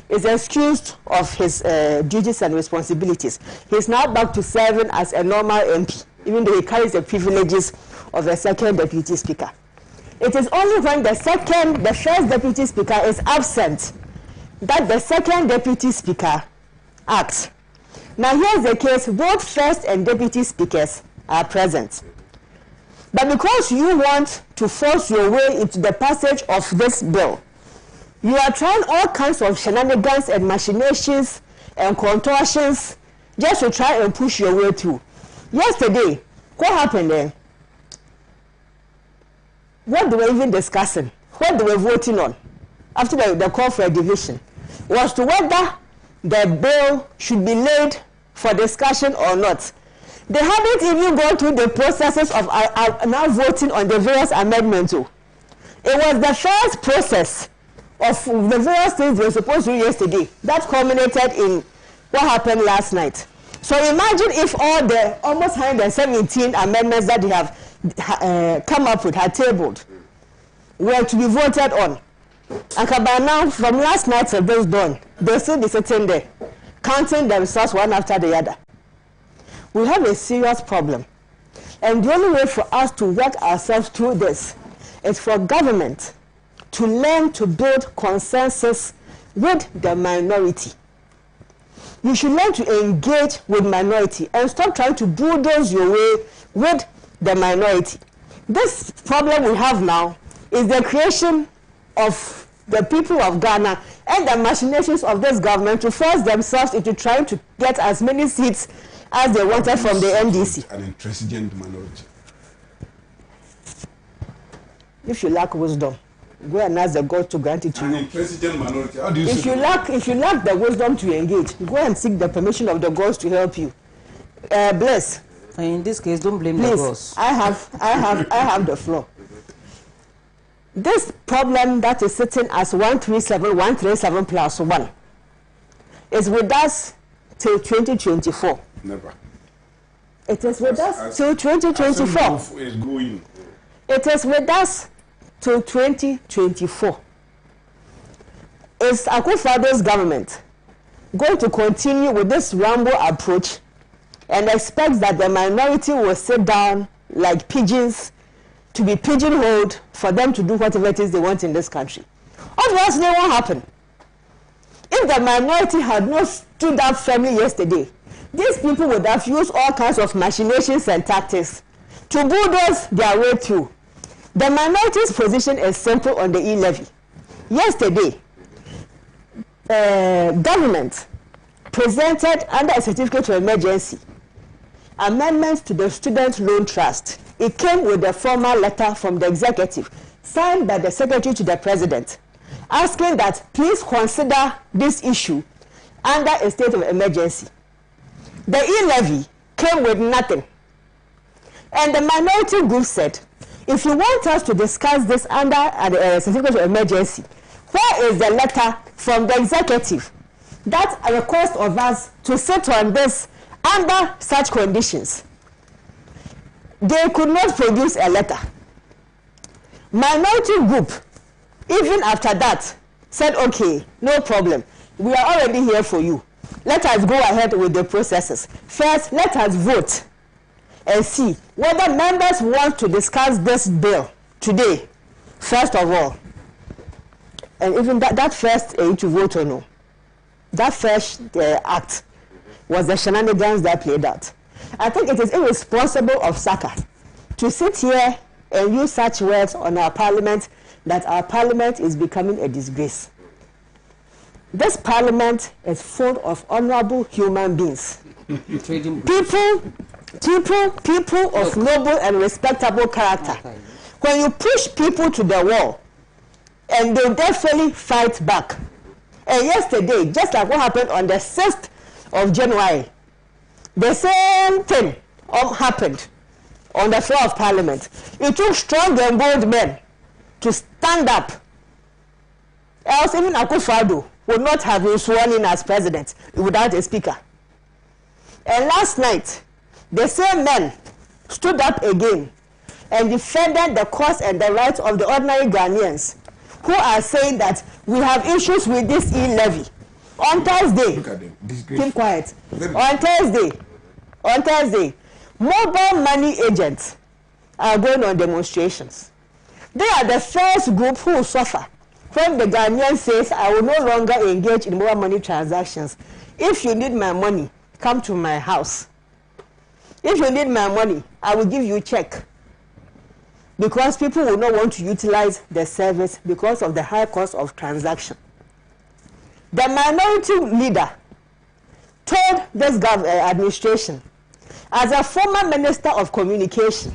is excused of his duties and responsibilities. He's now back to serving as a normal MP, even though he carries the privileges of the second deputy speaker. It is only when the first deputy speaker is absent that the second deputy speaker acts. Now here's the case, both first and deputy speakers are present. But because you want to force your way into the passage of this bill, you are trying all kinds of shenanigans and machinations and contortions just to try and push your way through. Yesterday, what happened there? What they were even discussing, what they were voting on after the call for a division was to whether the bill should be laid for discussion or not. They hadn't even gone through the processes of now voting on the various amendments. It was the first process of the various things they were supposed to do yesterday that culminated in what happened last night. So imagine if all the almost 117 amendments that they have come up with, had tabled, were to be voted on. And by now, from last night till this dawn, they'll still be sitting there, counting themselves one after the other. We have a serious problem. And the only way for us to work ourselves through this is for government to learn to build consensus with the minority. You should learn to engage with minority and stop trying to bulldoze your way with the minority. This problem we have now is the creation of the people of Ghana and the machinations of this government to force themselves into trying to get as many seats as they wanted from the NDC. An intransigent minority. If you lack wisdom, go and ask the God to grant it to you. An intransigent minority. How do you if you lack the wisdom to engage, go and seek the permission of the gods to help you. Bless. In this case, don't blame the gods. I have the floor. This problem that is sitting as 137 plus 1 is with us till 2024. Never. It is with us till 2024. Is going. It is with us till 2024. Is Akufo-Addo's government going to continue with this Rambo approach and expect that the minority will sit down like pigeons to be pigeonholed for them to do whatever it is they want in this country? Otherwise, what will happen? If the minority had not stood up firmly yesterday, these people would have used all kinds of machinations and tactics to bulldoze their way through. The minority's position is simple on the e-levy. Yesterday, government presented under a certificate of emergency amendments to the student loan trust. It came with a formal letter from the executive signed by the secretary to the president asking that please consider this issue under a state of emergency. The e-levy came with nothing. And the minority group said, if you want us to discuss this under a certificate of emergency, where is the letter from the executive that requests of us to sit on this under such conditions? They could not produce a letter. Minority group, even after that, said, okay, no problem. We are already here for you. Let us go ahead with the processes. First, let us vote and see whether members want to discuss this bill today, first of all. And even that first to vote or no, that first act was the shenanigans that played out. I think it is irresponsible of Saka to sit here and use such words on our parliament that our parliament is becoming a disgrace. This parliament is full of honorable human beings. people of noble and respectable character. Okay. When you push people to the wall, and they'll definitely fight back. And yesterday, just like what happened on the 6th of January, the same thing happened on the floor of Parliament. It took strong and bold men to stand up. Else even Akufo-Addo would not have been sworn in as president without a speaker. And last night, the same men stood up again and defended the cause and the rights of the ordinary Ghanaians who are saying that we have issues with this e-levy. On Thursday, keep quiet. On Thursday, mobile money agents are going on demonstrations. They are the first group who will suffer when the Ghanaian says, I will no longer engage in mobile money transactions. If you need my money, come to my house. If you need my money, I will give you a check. Because people will not want to utilize the service because of the high cost of transaction. The minority leader told this administration, as a former minister of communication,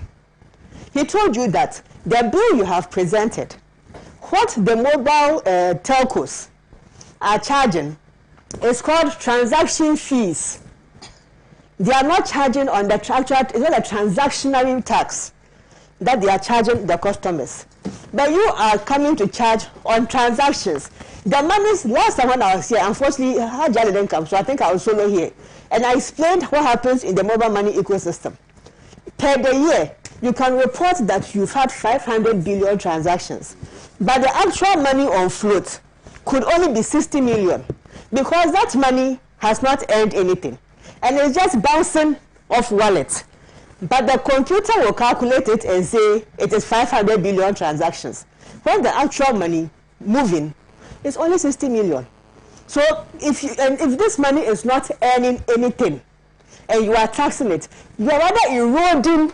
he told you that the bill you have presented, what the mobile telcos are charging is called transaction fees. They are not charging on the it's not a transactionary tax that they are charging the customers. But you are coming to charge on transactions. The money's last time when I was here, unfortunately, Hajali didn't come, so I think I was solo here. And I explained what happens in the mobile money ecosystem. Per the year, you can report that you've had 500 billion transactions. But the actual money on float could only be 60 million because that money has not earned anything. And it's just bouncing off wallet. But the computer will calculate it and say it is 500 billion transactions. When the actual money moving is only 60 million. So if this money is not earning anything and you are taxing it, you are rather eroding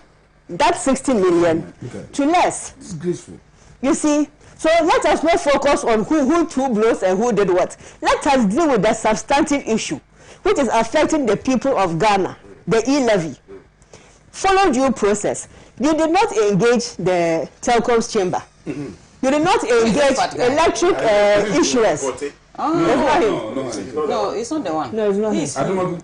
that 60 million to less. Disgraceful. You see, So let us not focus on who threw blows and who did what. Let us deal with the substantive issue, which is affecting the people of Ghana, the e-levy. Follow due process. You did not engage the telecoms chamber. You did not engage electric issuers. No, it's not the one. No, it's not him. Adumaku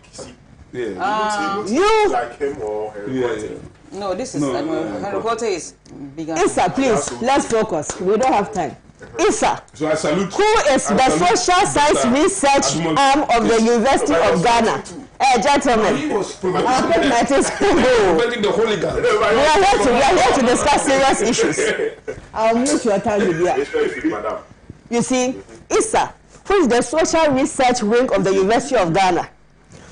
Kisi. Yeah. You like him or Harry No, this is Harry Potter is bigger. Issa, please, let's focus. We don't have time. Issa, So I salute. who is the social science research arm of the University of Ghana? Gentlemen, He was I'll take my things. preventing the hooligans. We are here to discuss serious issues. I'll mute your time with you. Madam. You see, Issa, who is the social research wing of the University of Ghana,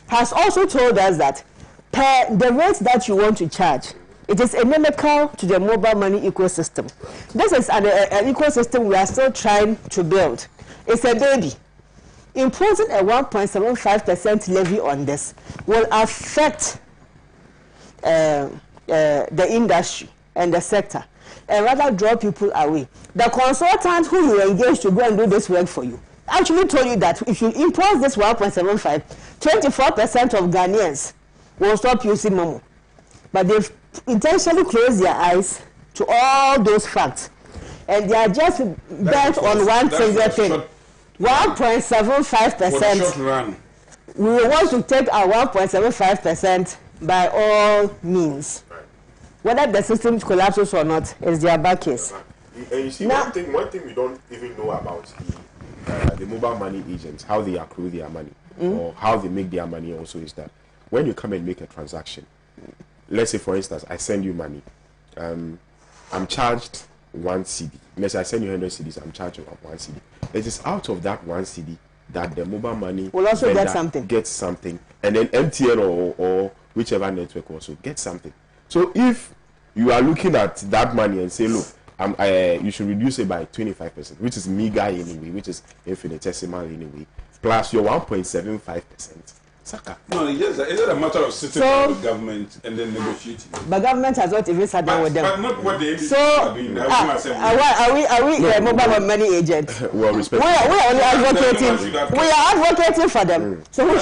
has also told us that per the rate that you want to charge, it is inimical to the mobile money ecosystem. This is an ecosystem we are still trying to build. It's a baby. Imposing a 1.75% levy on this will affect the industry and the sector, and rather draw people away. The consultant who you engage to go and do this work for you actually told you that if you impose this 1.75, 24% of Ghanaians will stop using Momo. But they've intentionally closed their eyes to all those facts. And they are just bent on one single thing. 1.75%. We want to take our 1.75% by all means. Whether the system collapses or not is their back case. And you see, one thing we don't even know about the mobile money agents, how they accrue their money or how they make their money also is that when you come and make a transaction, let's say for instance, I send you money, I'm charged 1 CD. Let's say I send you 100 CDs, I'm charged 1 CD. It is out of that 1 CD that the mobile money will also gets get something, and then MTN or whichever network also gets something. So if you are looking at that money and say, look, you should reduce it by 25%, which is meager anyway, which is infinitesimal anyway, plus your 1.75%. Saka. No, it's just a matter of sitting down with government and then negotiating. But government has not even sat down with them. But not what they are doing. Are we mobile money agents? Well, respect. We are only advocating. We are advocating for them. So who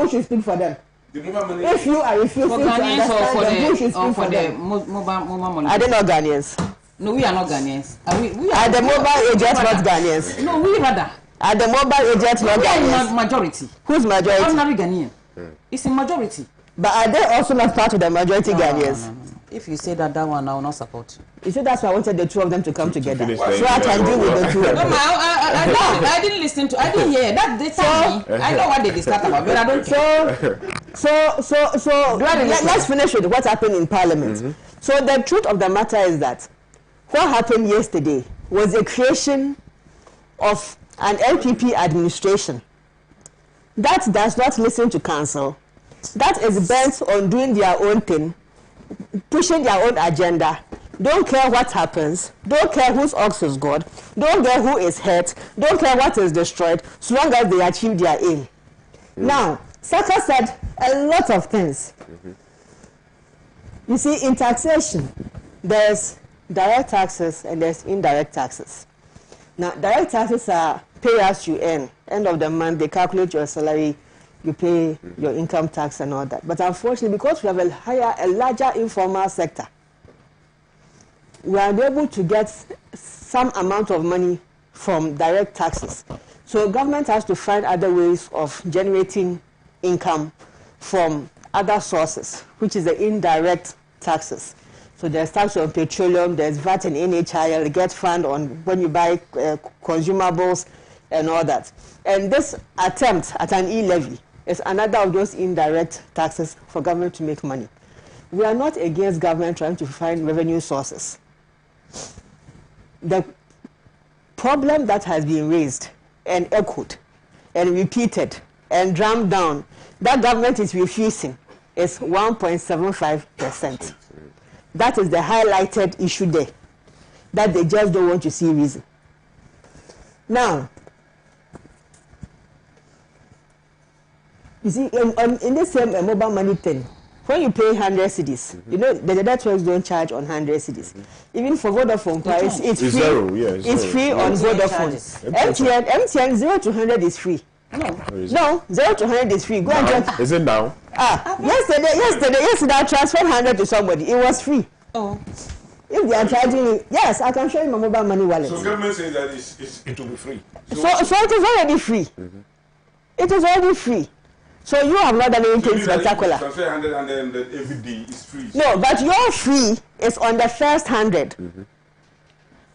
should speak for them? The mobile money. If you are refusing to understand them, who should speak for them? Mobile money. Are they not Ghanaians? No, we are not Ghanaians. Are the mobile agents not Ghanaians? No, we rather. Are the mobile agents not Ghanaians? Majority. Who's majority? Ordinary Ghanaian. It's in majority. But are they also not part of the majority Ghanaians? No. If you say that one, I will not support you. You see, that's why I wanted the two of them to come together. So I can deal with the two of them. I didn't listen to. I didn't hear that. They tell me. I know what they discussed about, but I don't care. So let's finish with what happened in Parliament. So the truth of the matter is that what happened yesterday was the creation of an LPP administration that does not listen to council, that is bent on doing their own thing, pushing their own agenda, don't care what happens, don't care whose ox is God, don't care who is hurt, don't care what is destroyed, so long as they achieve their aim. Now, Saka said a lot of things. You see, in taxation, there's direct taxes and there's indirect taxes. Now, direct taxes are pay as you earn. End of the month, they calculate your salary, you pay your income tax and all that. But unfortunately, because we have a larger informal sector, we are able to get some amount of money from direct taxes. So government has to find other ways of generating income from other sources, which is the indirect taxes. So there's tax on petroleum, there's VAT and NHIL, get fund on when you buy consumables and all that. And this attempt at an e-levy is another of those indirect taxes for government to make money. We are not against government trying to find revenue sources. The problem that has been raised and echoed and repeated and drummed down that government is refusing is 1.75%. That is the highlighted issue there, that they just don't want to see reason. Now, you see, in this same mobile money thing, when you pay 100 cedis, you know the networks don't charge on 100 cedis. Even for Vodafone, it's free. Zero, yeah, it's free on Vodafone. MTN 0 to 100 is free. No, 0 to 100 is free. Go and check. Is it now? Yesterday I transferred 100 to somebody. It was free. Oh. If they are charging you, yes, I can show you my mobile money wallet. So government says that it will be free. So it is already free. It is already free. So you have not done anything spectacular. Transfer 100 and then every day is free. No, but your fee is on the first 100.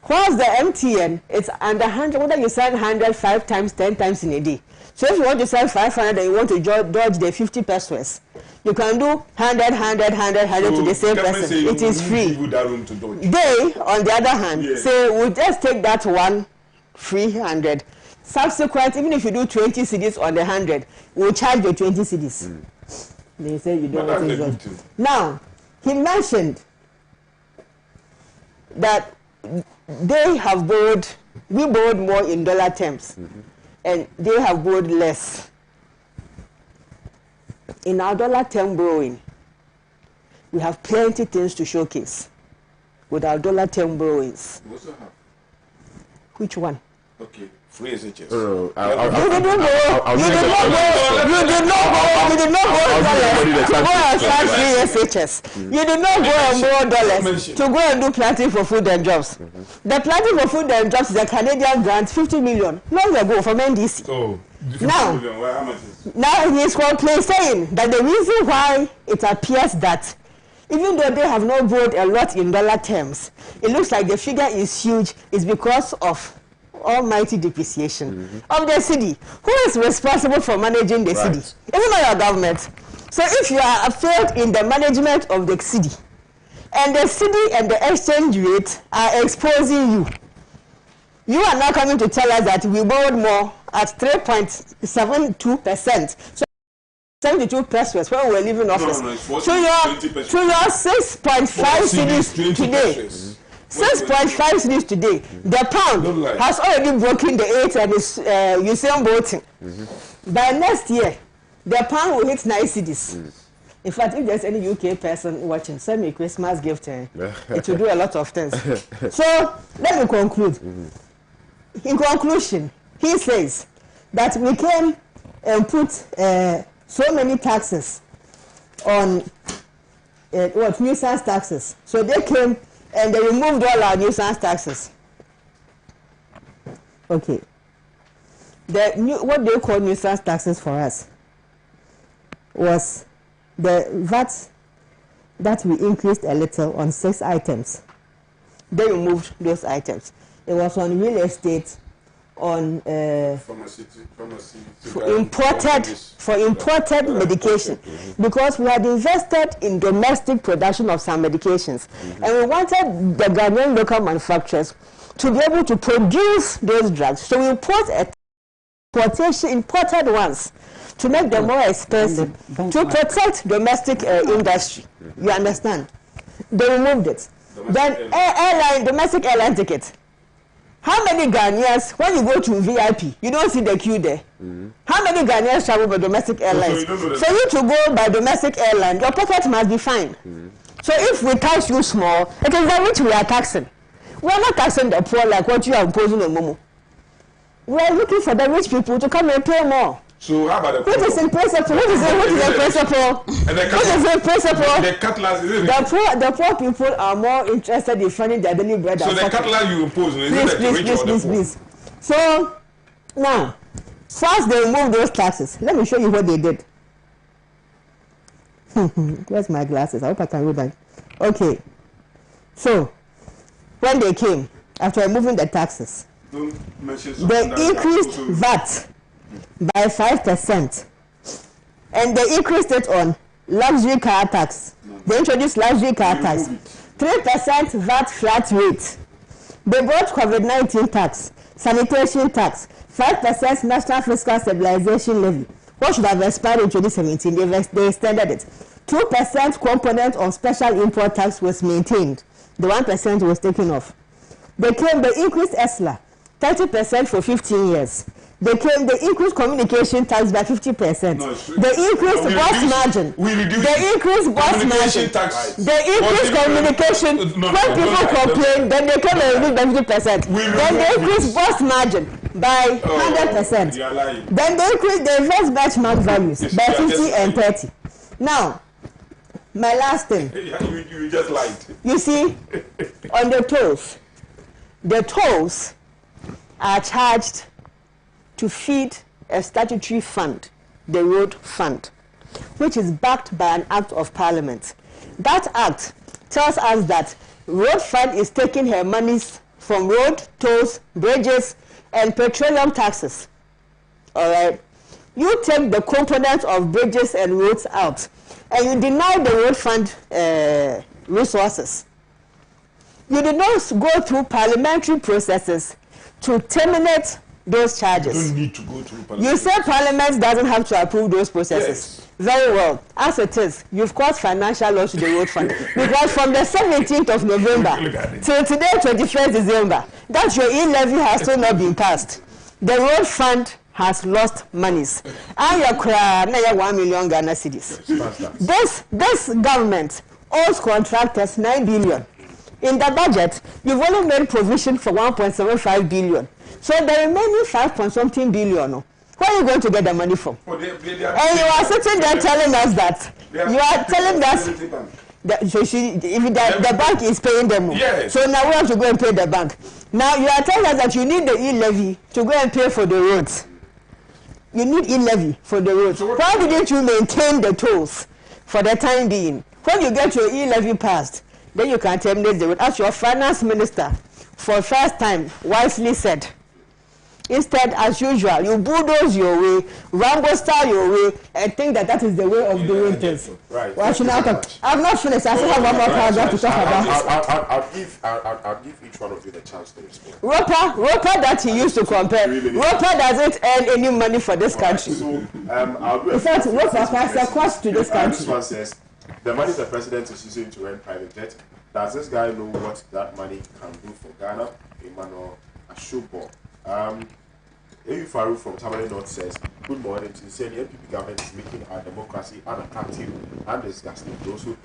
Whereas the MTN, it's under 100, whether you send 100 5 times, 10 times in a day. So if you want to send 500 and you want to dodge the 50 pesos, you can do 100 to the same person. It is free. They, on the other hand, say we'll just take that one free 100. Subsequent, even if you do 20 cedis on the 100, we'll charge the 20 cedis. They say you don't want to do. Now, he mentioned that they have borrowed, we borrowed more in dollar terms, and they have borrowed less. In our dollar term borrowing, we have plenty things to showcase with our dollar term borrowings. We also have. Which one? Okay. Free SHS. You did not borrow dollars to go and start free SHS. You did not go and borrow dollars to go and do planting for food and jobs. The planting for food and jobs is a Canadian grant, 50 million, long ago from NDC. Oh, now he is saying that the reason why it appears that even though they have not borrowed a lot in dollar terms, it looks like the figure is huge, is because of almighty depreciation of the city. Who is responsible for managing the city? It's not your government. So if you are failed in the management of the city, and the city and the exchange rate are exposing you, you are now coming to tell us that we borrowed more at 3.72%. So 72 pesos when we were leaving office. So your 6.5 cities today. 6.5 cities today. The pound has already broken the 8 and is Usain Bolting. By next year, the pound will hit 9 cities. In fact, if there's any UK person watching, send me a Christmas gift. It will do a lot of things. So let me conclude. In conclusion, he says that we can put so many taxes on nuisance taxes. So they came and they removed all our nuisance taxes. Okay. What they call nuisance taxes for us was the VAT that we increased a little on 6 items. They removed those items. It was on real estate, on imported medication, because we had invested in domestic production of some medications, and we wanted the Ghanaian local manufacturers to be able to produce those drugs. So we imported ones to make them more expensive, to protect domestic industry. You understand? They removed it. Then domestic airline tickets. How many Ghanaians, when you go to VIP, you don't see the queue there? How many Ghanaians travel by domestic airlines? For you to go by domestic airline, your pocket must be fine. So if we tax you small, it is the rich we are taxing. We are not taxing the poor like what you are imposing on Momo. We are looking for the rich people to come and pay more. So how about the what is in principle? What is the principle? What is the principle? The poor people are more interested in finding their daily bread. So the catalan you impose, please. So now, first they removed those taxes. Let me show you what they did. Where's my glasses? I hope I can read that. Okay. So when they came after removing the taxes, they increased VAT by 5%, and they increased it on luxury car tax. They introduced luxury car tax, 3% VAT flat rate. They brought COVID-19 tax, sanitation tax, 5% national fiscal stabilization levy. What should have expired in 2017? They extended it. 2% component on special import tax was maintained. The 1% was taken off. They increased ESLA, 30% for 15 years. They increased communication tax by 50%. No, they increased gross margin. They increased gross margin. Tax. They increased communication. When people complain, then they come and reduce by 50%. Then they increased gross margin by 100%. Then they increased the reverse benchmark values by 50 and 30. Now, my last thing. You just lied. You see, on the tolls are charged to feed a statutory fund, the road fund, which is backed by an act of parliament. That act tells us that road fund is taking her monies from road, tolls, bridges, and petroleum taxes. All right. You take the components of bridges and roads out, and you deny the road fund resources. You did not go through parliamentary processes to terminate those charges. You don't need to go through parliament. You say parliament doesn't have to approve those processes. Yes. Very well. As it is, you've caused financial loss to the road fund. Because from the 17th of November till today, 21st December, that your e-levy has still not been passed. The road fund has lost monies. And your 1 million Ghana cedis. This government owes contractors 9 billion. In the budget, you've only made provision for 1.75 billion. So the remaining 5.something billion, where are you going to get the money from? And you are sitting there telling us that. You are telling us that the bank is paying them. Yes. So now we have to go and pay the bank. Now you are telling us that you need the e-levy to go and pay for the roads. You need e-levy for the roads. So why didn't you maintain the tolls for the time being? When you get your e-levy passed, then you can terminate the road. As your finance minister, for first time, wisely said, instead, as usual, you bulldoze your way, Rambo style your way, and think that is the way of doing things. Right. Well, I'm not finished. I still have one more paragraph to talk about. I'll give each one of you the chance to respond. Roper that he used to compare. Roper doesn't earn any money for this country. So, I'll do in fact, Roper has a cost to this country. This one says, the money the president is using to rent private jet. Does this guy know what that money can do for Ghana? Emmanuel Ashubo. A.U. Farouk from Tamale North says, good morning. To say the NPP government is making our democracy unattractive and disgusting. Those who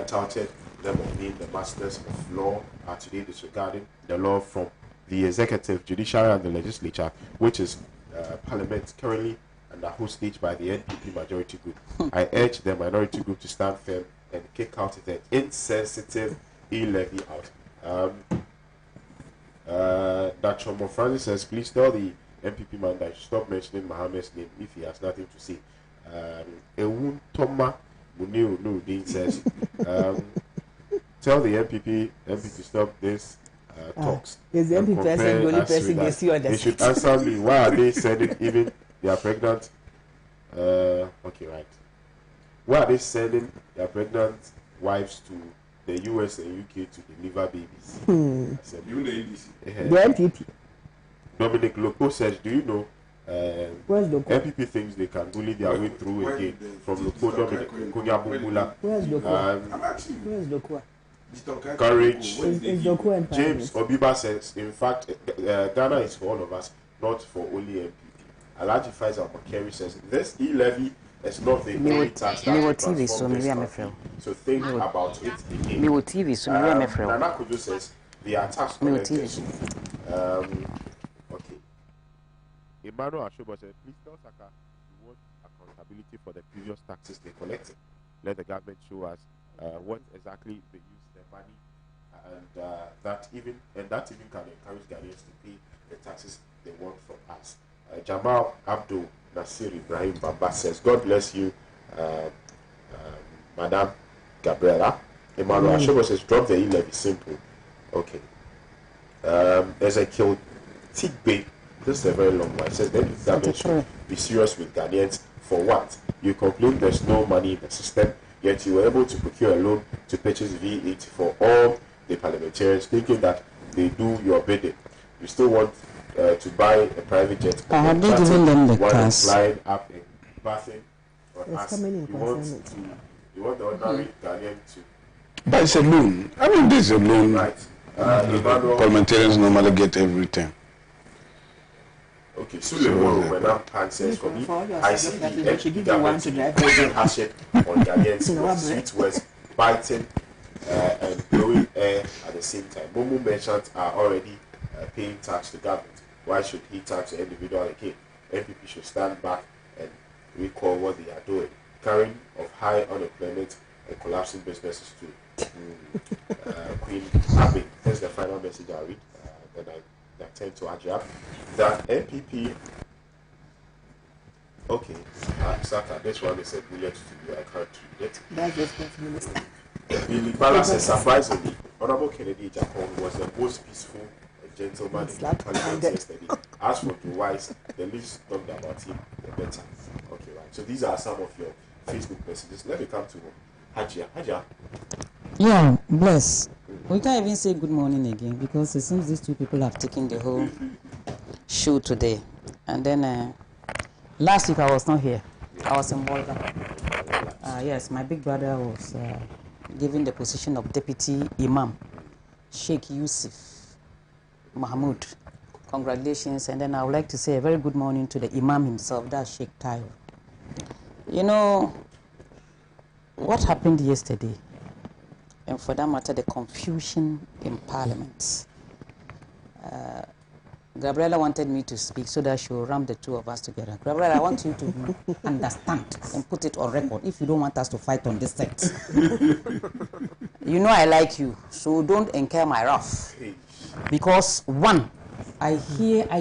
touted them of being the masters of law are today disregarding the law from the executive, judiciary, and the legislature, which is parliament currently under hostage by the NPP majority group. I urge the minority group to stand firm and kick out the insensitive e-levy out. That Chomo Francis says, please tell the MPP man that should stop mentioning Mohammed's name if he has nothing to say. Ewun Toma Munio Nurudin says, tell the MPP stop this talks. Is the MPP person the only person they see on the They should answer me. Why are they sending even their pregnant? Okay, right. Why are they sending their pregnant wives to the US and UK to deliver babies? I said, You the NDC. The MPP. Dominic Loco says, do you know where's Loco? MPP thinks they can bully their way through again from Loco Dominic Kunyabumula. Where's Loco? Where's Loco? Courage. Is Loco and James Obiba says, in fact, Ghana is for all of us, not for only MPP. Alaji Faisal Makeri says, this e-levy is not the only tax that will transform this country. So think about it again. Nana Kujo says, they are tax collectors. Okay. Emmanuel Ashoba said, please tell Saka we want accountability for the previous taxes they collected. Let the government show us what exactly they use their money, and that even can encourage Ghanaians to pay the taxes they want from us. Jamal Abdul Nasir Ibrahim Bamba says, God bless you, Madam Gabriela. Emmanuel Ashoba says, drop the e-levy, simple. Okay. Ezekiel Tigbe, this is a very long one. It says the government should be serious with Ghanaians. For what? You complain there's no money in the system, yet you were able to procure a loan to purchase V8 for all the parliamentarians, thinking that they do your bidding. You still want to buy a private jet. I have not given them the cash. Flying up and bathing on us. You want the ordinary Ghanaian to. But it's a loan. I mean, this is a loan. Right. Parliamentarians normally get every time. Okay, so when I'm answers for me, I see the NPP government holding hardship on Ghanaians, sweet words, biting and blowing air at the same time. Momo merchants are already paying tax to government. Why should he tax the individual again? NPP should stand back and recall what they are doing. Carrying of high unemployment and collapsing businesses too. Queen Abby, here's the final message I read. Then I tend to adjust that NPP. Okay, Saka, this one is a bullet to you. I can't read it. That's just minister. The balance is surprisingly, Honorable Kennedy Japan was the most peaceful and gentleman in the Parliament yesterday. As for the wise, the least talked about him, the better. Okay, right. So these are some of your Facebook messages. Let me come to Hajia. Hajia. Yeah, bless. We can't even say good morning again because it seems these two people have taken the whole show today. And then last week I was not here. I was in Volga. Yes, my big brother was given the position of Deputy Imam, Sheikh Yusuf Mahmoud. Congratulations. And then I would like to say a very good morning to the Imam himself, that's Sheikh Tayo. You know, what happened yesterday, and for that matter, the confusion in Parliament. Gabriela wanted me to speak so that she will ram the two of us together. Gabriela, I want you to understand and put it on record if you don't want us to fight on this set. You know I like you, so don't incur my wrath. Because one, I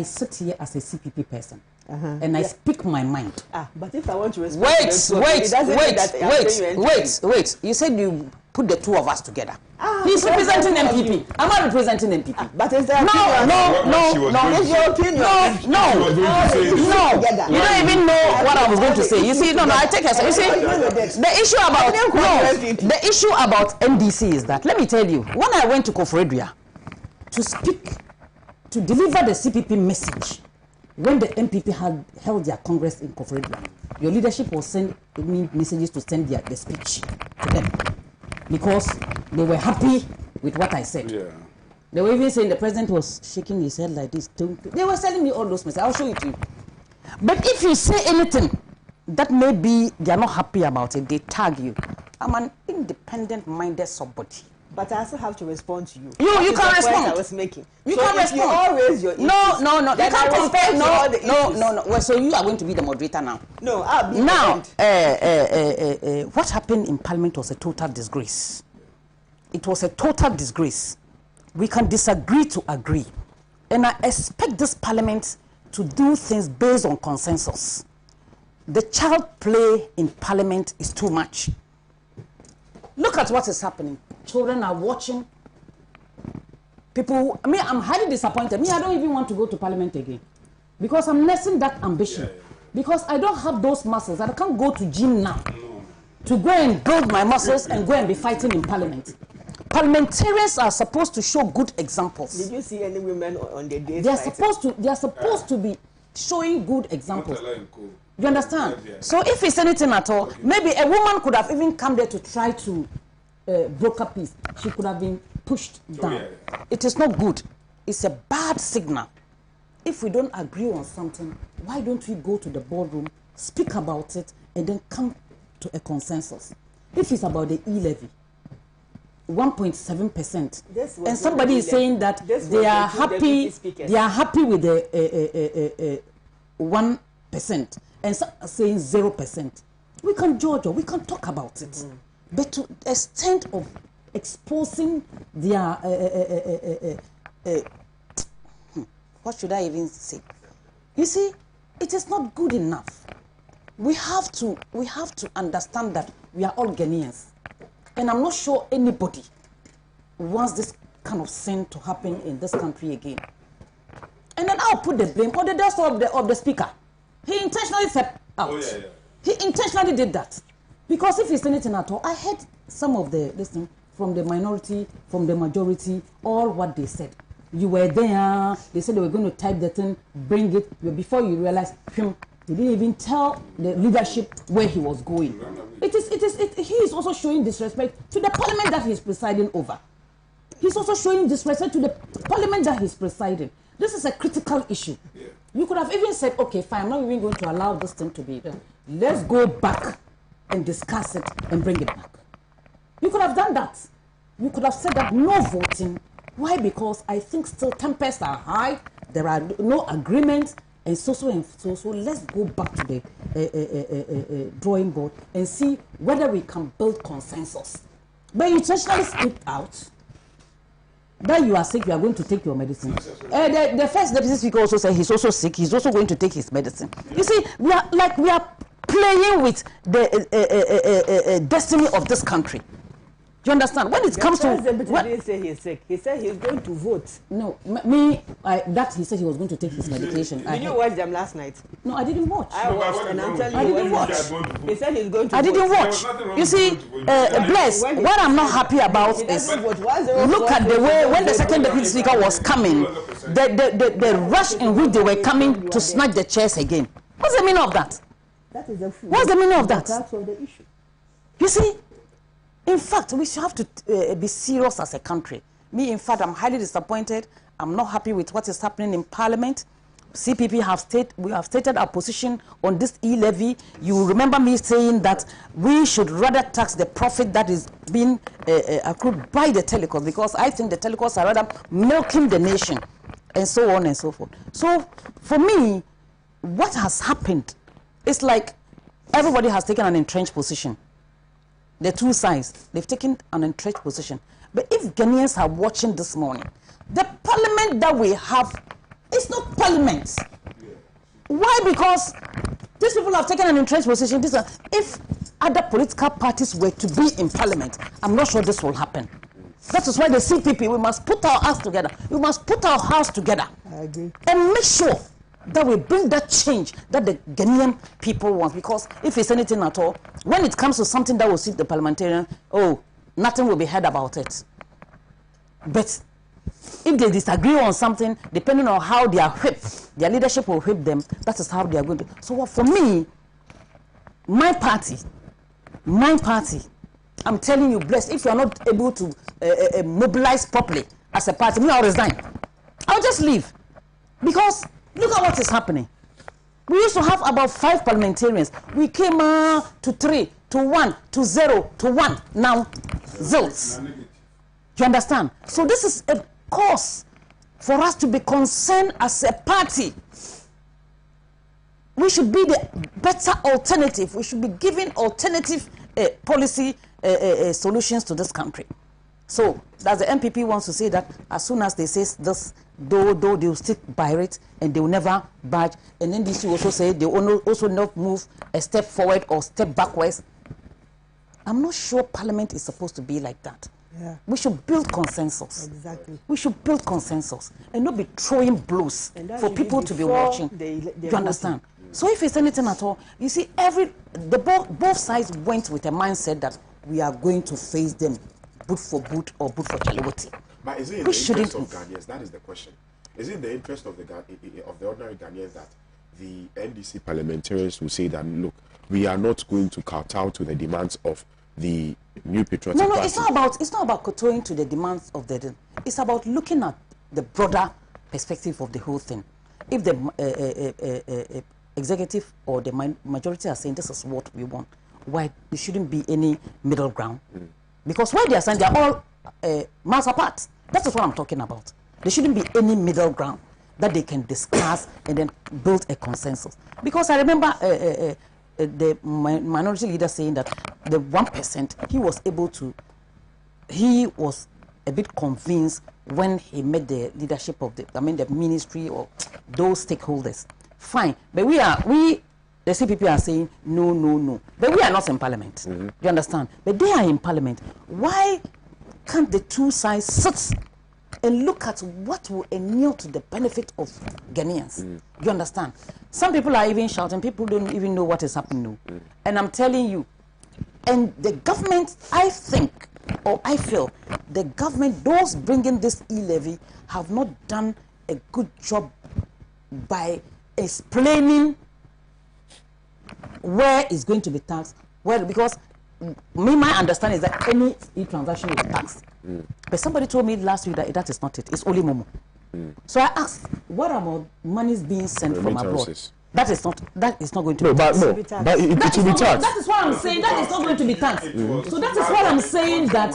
sit here as a CPP person. And I speak my mind. But if I want to respond wait. You said you put the two of us together. He's representing MPP. I'm not representing MPP. But it's their It's your opinion. You don't even know what I was going to say. You see, I take it. You see, the issue about NDC is that, let me tell you, when I went to Kofredria to speak, to deliver the CPP message, when the MPP had held their Congress in Kofredria, your leadership was sending me messages to send the speech to them because they were happy with what I said. Yeah. They were even saying the president was shaking his head like this. They were sending me all those messages. I'll show it to you. But if you say anything that maybe they are not happy about it, they tag you. I'm an independent-minded somebody. But I also have to respond to you. You can respond. I was making. You can respond. You all raise your issues. No. You can't compare. No. Well, so you are going to be the moderator now. No, I'll be now. What happened in Parliament was a total disgrace. It was a total disgrace. We can disagree to agree, and I expect this Parliament to do things based on consensus. The child play in Parliament is too much. Look at what is happening. Children are watching. People, I'm highly disappointed. I don't even want to go to Parliament again because I'm nursing that ambition. Because I don't have those muscles. I can't go to gym now to go and build my muscles and go and be fighting in Parliament. Parliamentarians are supposed to show good examples. Did you see any women on the day? They are supposed to be showing good examples. You understand? So if it's anything at all, maybe a woman could have even come there to try to broker peace. She could have been pushed down. It is not good. It's a bad signal. If we don't agree on something, why don't we go to the boardroom, speak about it, and then come to a consensus? If it's about the e-levy, 1.7%, and somebody is saying that they are happy with the 1%, and saying 0%. We can judge or we can talk about it. But to the extent of exposing their what should I even say? You see, it is not good enough. We have to understand that we are all Ghanaians, and I'm not sure anybody wants this kind of sin to happen in this country again. And then I'll put the blame on the desk of the speaker. He intentionally stepped out. He intentionally did that. Because if it's anything at all, I heard some of the listening from the minority, from the majority, all what they said. You were there, they said they were going to type the thing, bring it, but before you realize, he didn't even tell the leadership where he was going. He is also showing disrespect to the Parliament that he's presiding over. He's also showing disrespect to the Parliament that he's presiding. This is a critical issue. You could have even said, okay, fine, I'm not even going to allow this thing to be done. Let's go back and discuss it and bring it back. You could have done that. You could have said that no voting. Why? Because I think still tempests are high. There are no agreements, and so. Let's go back to the drawing board and see whether we can build consensus. But you intentionally speak out that you are sick, you are going to take your medicine. The first deputy speaker also said he's also sick, he's also going to take his medicine. You see, we are playing with the destiny of this country. Do you understand? When it comes to... The president didn't say he's sick. He said he's going to vote. No, he said he was going to take his medication. Did you watch them last night? No, I didn't watch. I watched, and I'm telling you, I didn't watch. He said he's going to vote. I didn't watch. You see, Bless, what I'm not happy about is, look at the way, when the second deputy speaker was coming, the rush in which they were coming to snatch the chairs again. What's the meaning of that? That is the What's the meaning of that? That's of the issue. You see, in fact, we should have to be serious as a country. Me, in fact, I'm highly disappointed. I'm not happy with what is happening in Parliament. CPP we have stated our position on this e-levy. You remember me saying that we should rather tax the profit that is being accrued by the telecoms, because I think the telecoms are rather milking the nation, and so on and so forth. So, for me, what has happened is like everybody has taken an entrenched position. The two sides, they've taken an entrenched position. But if Ghanaians are watching this morning, the parliament that we have is not parliament. Why? Because these people have taken an entrenched position. If other political parties were to be in parliament, I'm not sure this will happen. That is why the CPP, we must put our house together. We must put our house together. I agree. And make sure that we bring that change that the Ghanaian people want. Because if it's anything at all, when it comes to something that will suit the parliamentarian, nothing will be heard about it. But if they disagree on something, depending on how they are whipped, their leadership will whip them. That is how they are going to. So for me, my party, I'm telling you, Bless, if you are not able to mobilize properly as a party, I'll resign. I'll just leave. Because look at what is happening. We used to have about 5 parliamentarians. We came to 3, to 1, to 0, to 1. Now, zilts. You understand? So this is a cause for us to be concerned as a party. We should be the better alternative. We should be giving alternative policy solutions to this country. So, that the MPP wants to say that as soon as they say this, though they will stick by it and they will never budge. And then this will also say they will also not move a step forward or step backwards. I'm not sure Parliament is supposed to be like that. Yeah. We should build consensus. Exactly. We should build consensus and not be throwing blows for people to be watching. You understand? So if it's anything at all, you see, both sides went with a mindset that we are going to face them, boot for boot or boot for Chalawati. But is it in the interest of Ghanaians? That is the question. Is it in the interest of the ordinary Ghanaians that the NDC parliamentarians will say that, look, we are not going to kowtow to the demands of the New Patriotic Party? No, it's not about kowtowing to the demands of the. It's about looking at the broader perspective of the whole thing. If the executive or the majority are saying this is what we want, why there shouldn't be any middle ground? Because why they are saying they are all miles apart. That is what I'm talking about. There shouldn't be any middle ground that they can discuss and then build a consensus. Because I remember the minority leader saying that the 1%, he was a bit convinced when he met the leadership of the ministry or those stakeholders. Fine, but the CPP are saying no. But we are not in Parliament. You understand? But they are in Parliament. Why can't the two sides sit and look at what will inure to the benefit of Ghanaians? You understand? Some people are even shouting. People don't even know what is happening now. And I'm telling you, and the government, I feel, the government, those bringing this e-levy, have not done a good job by explaining where it's going to be taxed. Well, because my understanding is that any e-transaction is taxed. But somebody told me last week that is not it. It's only Momo. So I asked, what about monies being sent from abroad? That is not going to be taxed. But it will be taxed. That is what I'm saying. That is not going to be taxed. So that is what I'm saying that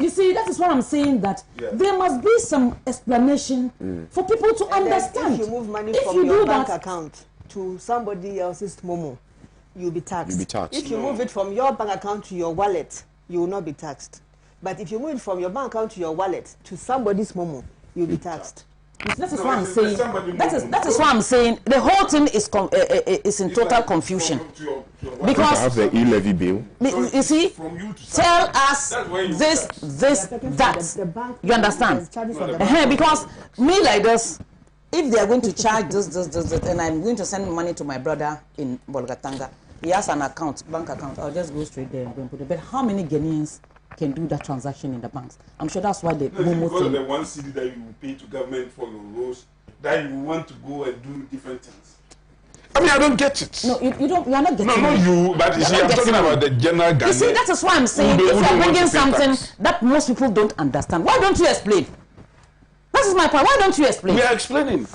you see. That is what I'm saying that there must be some explanation for people to understand. If you move money from your bank account to somebody else's Momo, you'll be taxed. If you move it from your bank account to your wallet, you will not be taxed. But if you move it from your bank account to your wallet to somebody's Momo, you'll be taxed. That is what I'm saying. That is what I'm saying. The whole thing is in total confusion. Because I have the e-levy bill. You see, tell us this, that. You understand? Because me like this, if they are going to charge this, and I'm going to send money to my brother in Bolgatanga, he has an account, bank account. I'll just go straight there and go and put it. But how many Ghanaians can do that transaction in the banks? I'm sure that's why they because of the 1 cedi that you pay to government for your roads, that you want to go and do different things. I mean, I don't get it. No, you don't. You are not getting it. No, you. But you see, I'm talking about the general Ghanaian. You see, that is why I'm saying if you are bringing something that most people don't understand, why don't you explain? That is my point. Why don't you explain? We are explaining.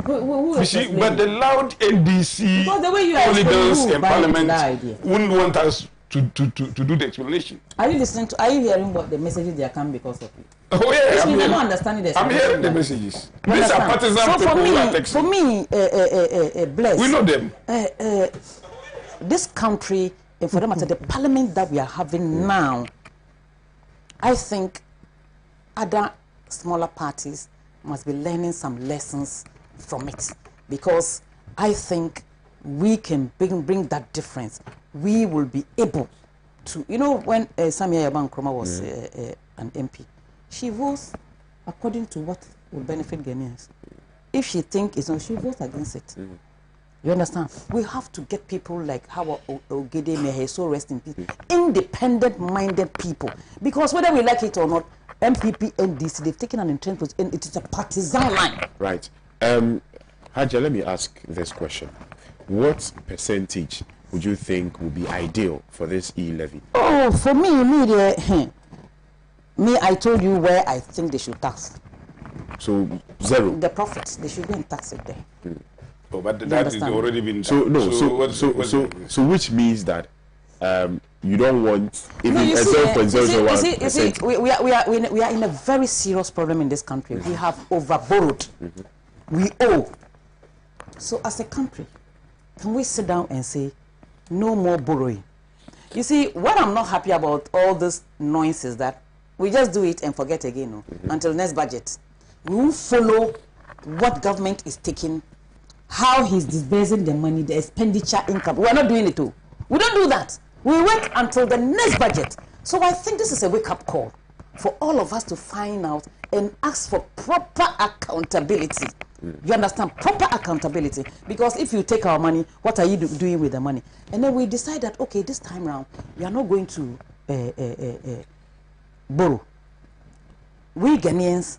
Who you see, but the loud NDC hooligans in Parliament wouldn't want us to do the explanation. Are you listening to? Are you hearing what the messages they are coming because of you? Oh yeah, I'm not understanding this. I'm hearing the messages. These are partisan people who are texting. For me, bless. We know them. This country, and for that matter, the parliament that we are having now, I think other smaller parties must be learning some lessons from it, because I think we can bring that difference. We will be able to, you know, when Samia Yaban Nkrumah was an MP, she votes according to what will benefit Ghanaians. If she thinks it's not, she votes against it. You understand? We have to get people like Hawa Ogede Mehe, so rest in peace, independent-minded people, because whether we like it or not, MPP, NDC, they've taken an interest, and it is a partisan line. Right. Haja, let me ask this question. What percentage would you think would be ideal for this e-levy? Oh, for me, I told you where I think they should tax. So, zero? The profits, they should go and tax it there. Oh, but that is already been taxed. So which means that you don't want even a 0.001%. We are in a very serious problem in this country. We have overborrowed. We owe. So as a country, can we sit down and say, no more borrowing? You see, what I'm not happy about all this noise is that we just do it and forget again until next budget. We will follow what government is taking, how he's disbursing the money, the expenditure income. We're not doing it too. We don't do that. We wait until the next budget. So I think this is a wake-up call for all of us to find out and ask for proper accountability. You understand? Proper accountability. Because if you take our money, what are you doing with the money? And then we decide that, okay, this time around, we are not going to borrow. We Ghanaians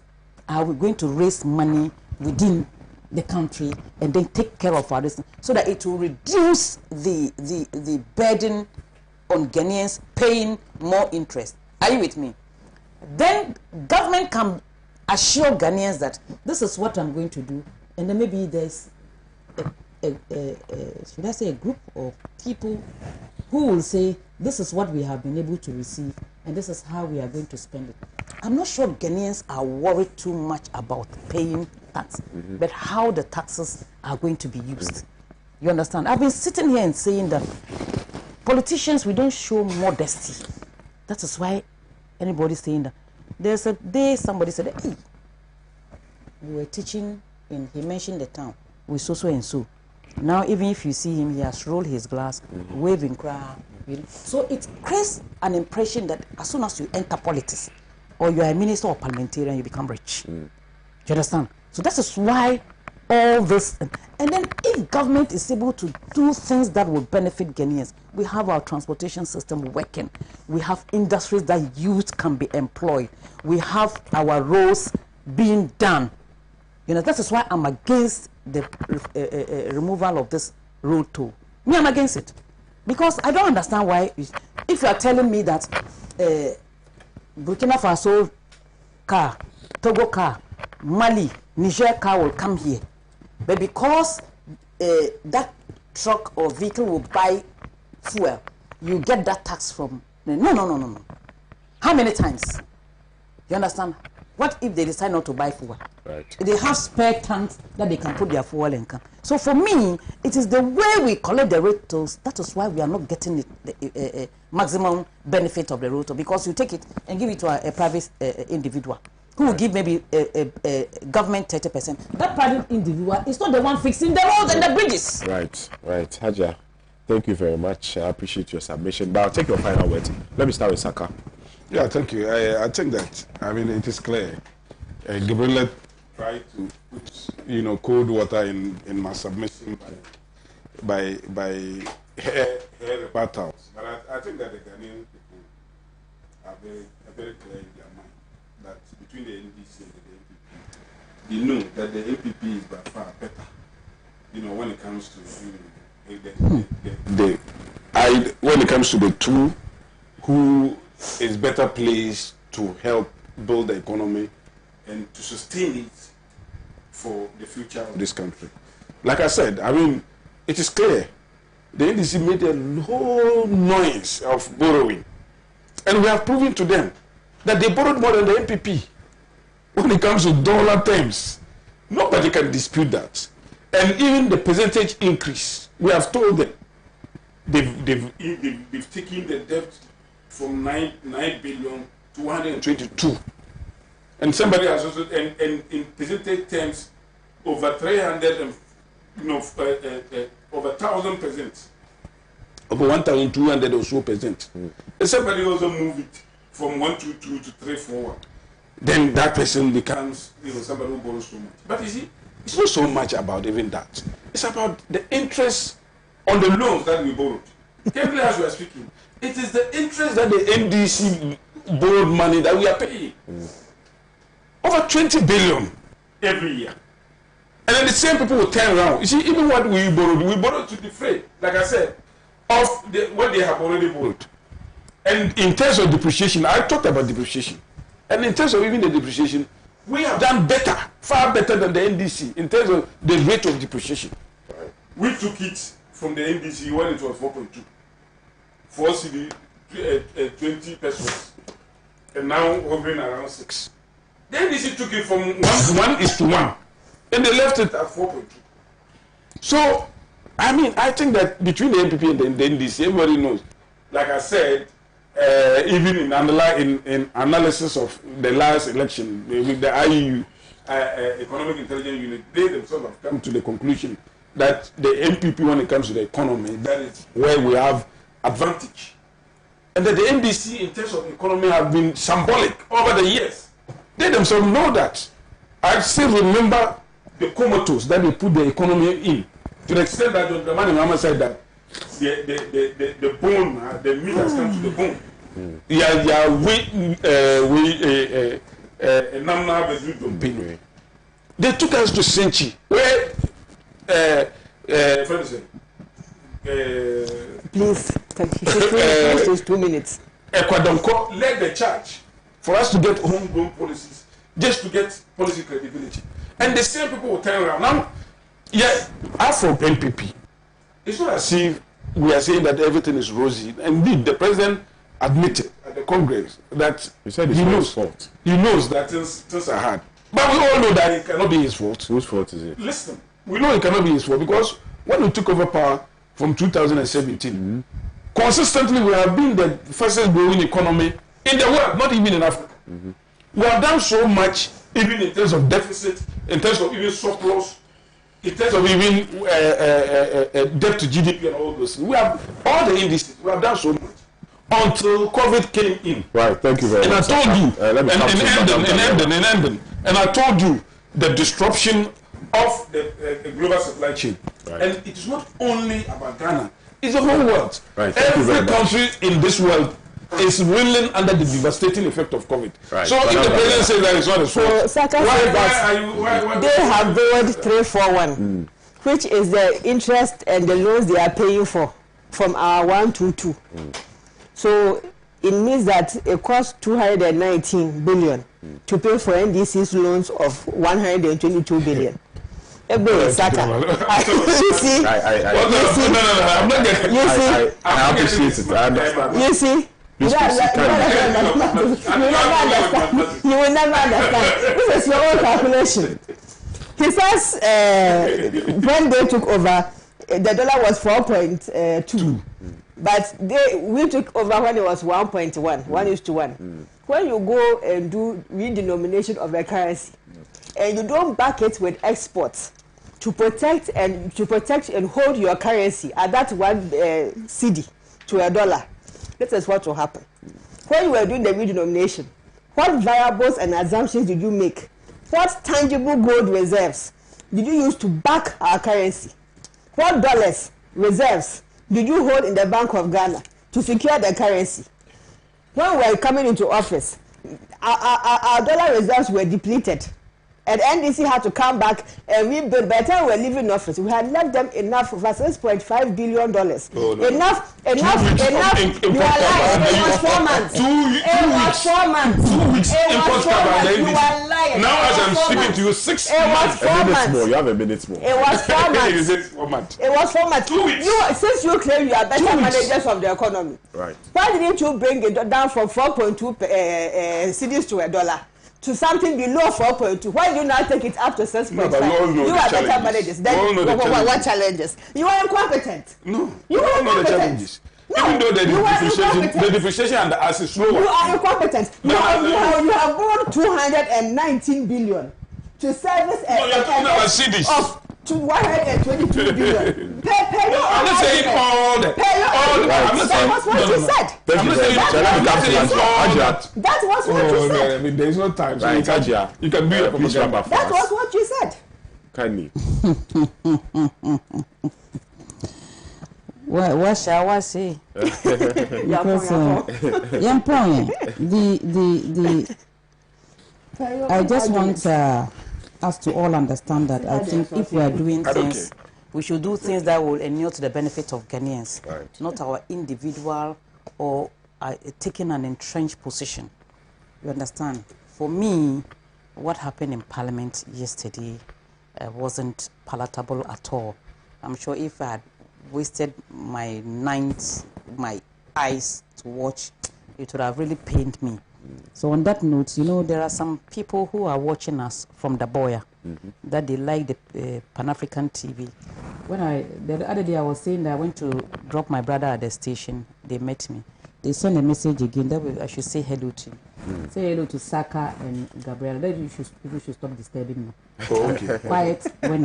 are going to raise money within the country and then take care of our business so that it will reduce the burden on Ghanaians paying more interest. Are you with me? Then government can assure Ghanaians that this is what I'm going to do, and then maybe there's should I say a group of people who will say this is what we have been able to receive and this is how we are going to spend it. I'm not sure Ghanaians are worried too much about paying tax, but how the taxes are going to be used. You understand? I've been sitting here and saying that politicians, we don't show modesty. That is why anybody saying that. There's a day somebody said, hey, we were teaching in, he mentioned the town, with so and so. Now, even if you see him, he has rolled his glass, waving crowd. So it creates an impression that as soon as you enter politics, or you are a minister or parliamentarian, you become rich. Do you understand? So that is why all this, and then if government is able to do things that will benefit Ghanaians, we have our transportation system working, we have industries that youth can be employed, we have our roads being done. You know, that is why I'm against the removal of this road toll. Me, I'm against it. Because I don't understand why, if you are telling me that Burkina Faso car, Togo car, Mali, Niger car will come here. But because that truck or vehicle will buy fuel, you get that tax from... No. How many times? You understand? What if they decide not to buy fuel? Right. They have spare tanks that they can put their fuel in. So for me, it is the way we collect the road tolls. That is why we are not getting the maximum benefit of the road toll, because you take it and give it to a private individual who will give maybe a government 30%. That private individual is not the one fixing the roads and the bridges. Right. Haja, thank you very much. I appreciate your submission. But I'll take your final words. Let me start with Saka. Yeah, thank you. I think that, it is clear. Gabriel tried to put, cold water in my submission by her rebuttals. But I think that the Ghanaian people are very clear in their mind that between the NDC and the NPP, they know that the NPP is by far better, when it comes to, when it comes to the two who is better placed to help build the economy and to sustain it for the future of this country. Like I said, it is clear. The NDC made a whole noise of borrowing. And we have proven to them that they borrowed more than the NPP. When it comes to dollar terms, nobody can dispute that. And even the percentage increase, we have told them, they've taken the debt from 9 billion to 122. And somebody has also, and in percentage terms, over 300 and, over 1,000%, over 1,200 or so percent. And somebody also move it from 122 to 341. Then that person becomes, somebody who borrows so much. But you see, it's not so much about even that. It's about the interest on the loans that we borrowed. Carefully as we are speaking, it is the interest that the NDC borrowed money that we are paying. Over 20 billion every year. And then the same people will turn around. You see, even what we borrowed to defray, like I said, of what they have already borrowed. And in terms of depreciation, I talked about depreciation. And in terms of even the depreciation, we have done better, far better than the NDC in terms of the rate of depreciation. We took it from the NDC when it was 4.2. 4 CD, 20 pesos. And now hovering around 6. The NDC took it from 1:1. And they left it at 4.2. So, I think that between the NPP and the NDC, everybody knows. Like I said, even in analysis of the last election with the IEU, Economic Intelligence Unit, they themselves have come to the conclusion that the NPP, when it comes to the economy, that is where we have advantage. And that the NDC, in terms of economy, have been symbolic over the years. They themselves know that. I still remember the comatose that they put the economy in, to the extent that the man in Mama said that the bone, the meat has come to the bone. They took us to Senchi, where please, those 2 minutes. Ekwadonko led the charge for us to get homegrown policies, just to get policy credibility. And the same people will turn around. Now, as for NPP, it's not as if we are saying that everything is rosy. Indeed, the president admitted at the Congress that he said it's not his fault. He knows that things are hard. But we all know that it cannot be his fault. Whose fault is it? Listen, we know it cannot be his fault because when we took over power from 2017, consistently we have been the fastest growing economy in the world, not even in Africa. We have done so much, even in terms of deficit, in terms of even surplus, in terms of even debt to GDP and all those things. We have all the indices. We have done so much until COVID came in. Right. Thank you very much. And I told you, and I told you the disruption of the global supply chain. Right. And it is not only about Ghana; it's the whole world. Right. Every country in this world is reeling under the devastating effect of COVID. Right. So if the president says that it's not his fault, so why they have borrowed 341, which is the interest and the loans they are paying for from our 122. So it means that it costs 219 billion to pay for NDC's loans of 122 billion. You see, I appreciate it. I understand. You see, you will never understand. This is your own calculation. He says when they took over, the dollar was 4.2, but we took over when it was 1.1, 1:1. When you go and do redenomination of a currency, and you don't back it with exports to protect and hold your currency at that one cedi to a dollar, this is what will happen. When you were doing the redenomination, what variables and assumptions did you make? What tangible gold reserves did you use to back our currency? What dollars reserves did you hold in the Bank of Ghana to secure the currency? When we were coming into office, our dollar reserves were depleted. And NDC had to come back and rebuild. By the time we were leaving office, we had left them enough for $6.5 billion. Oh, no. Enough. You are lying. It was 4 months. 2 weeks. Import cover. You are lying. Now, as I'm speaking to you, 6 months. It was 4 months. More. You have a minute more. It was 4 months. It was 4 months. 2 weeks. Since you claim you are better managers of the economy, right? Why didn't you bring it down from 4.2 cedis to a dollar? To something below 4.2. Why do you now take it up to 6.5? No, you are better managers. Then what challenges? You are incompetent. No. You are incompetent. The challenges. No, even though the depreciation and the assets slower. You are incompetent. You have borrowed 219 billion to service of 122 billion. I'm not saying all that. That was what you said. That was what you said. I mean, there is no time. So you can be a propaganda. That was what you said. Kindly. What shall I say? Because I just want us to all understand that I think if we are doing things, we should do things that will inure to the benefit of Ghanaians, not our individual or taking an entrenched position. You understand? For me, what happened in Parliament yesterday wasn't palatable at all. I'm sure if I had wasted my eyes to watch, it would have really pained me. So on that note, you know, there are some people who are watching us from the Boya that they like the Pan-African TV. The other day I was saying that I went to drop my brother at the station. They met me. They sent a message again that I should say hello to. Say hello to Saka and Gabriel. Then people should stop disturbing me. Quiet when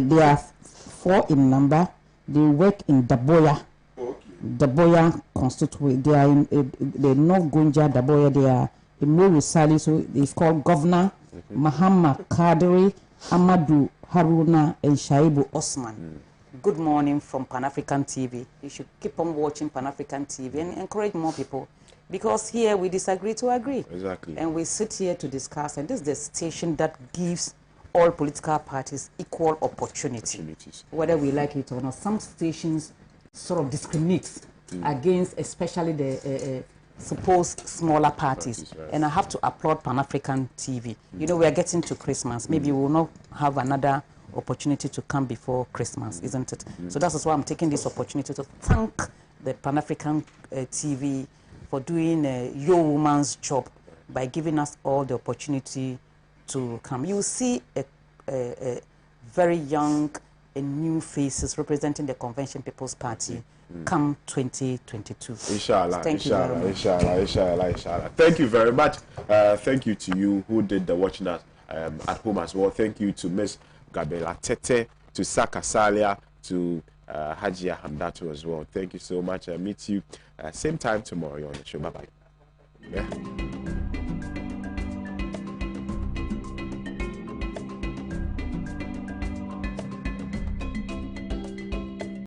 they are 4 in number. They work in Daboya. Daboya constituent. They are in the North Gonja Daboya. They are in Morisali, so it's called Governor Muhammad Kadri, Amadou Haruna, and Shaibu Osman. Good morning from Pan-African TV. You should keep on watching Pan-African TV and encourage more people, because here we disagree to agree. Exactly. And we sit here to discuss, and this is the station that gives all political parties equal opportunities, whether we like it or not. Some stations sort of discriminate against especially the supposed smaller parties. And I have to applaud Pan-African TV. You know, we are getting to Christmas. Maybe we will not have another opportunity to come before Christmas, isn't it? So that's why I'm taking this opportunity to thank the Pan-African TV for doing your woman's job by giving us all the opportunity to come. You will see a very young and new faces representing the Convention People's Party come 2022. Inshallah, Thank you very much. Inshallah. Thank you very much. Thank you to you who did the watching us at home as well. Thank you to Miss Gabriela Tete, to Saka Salia, to Hajia Hamdatu as well. Thank you so much. I'll meet you same time tomorrow on the show. Bye-bye. Yeah.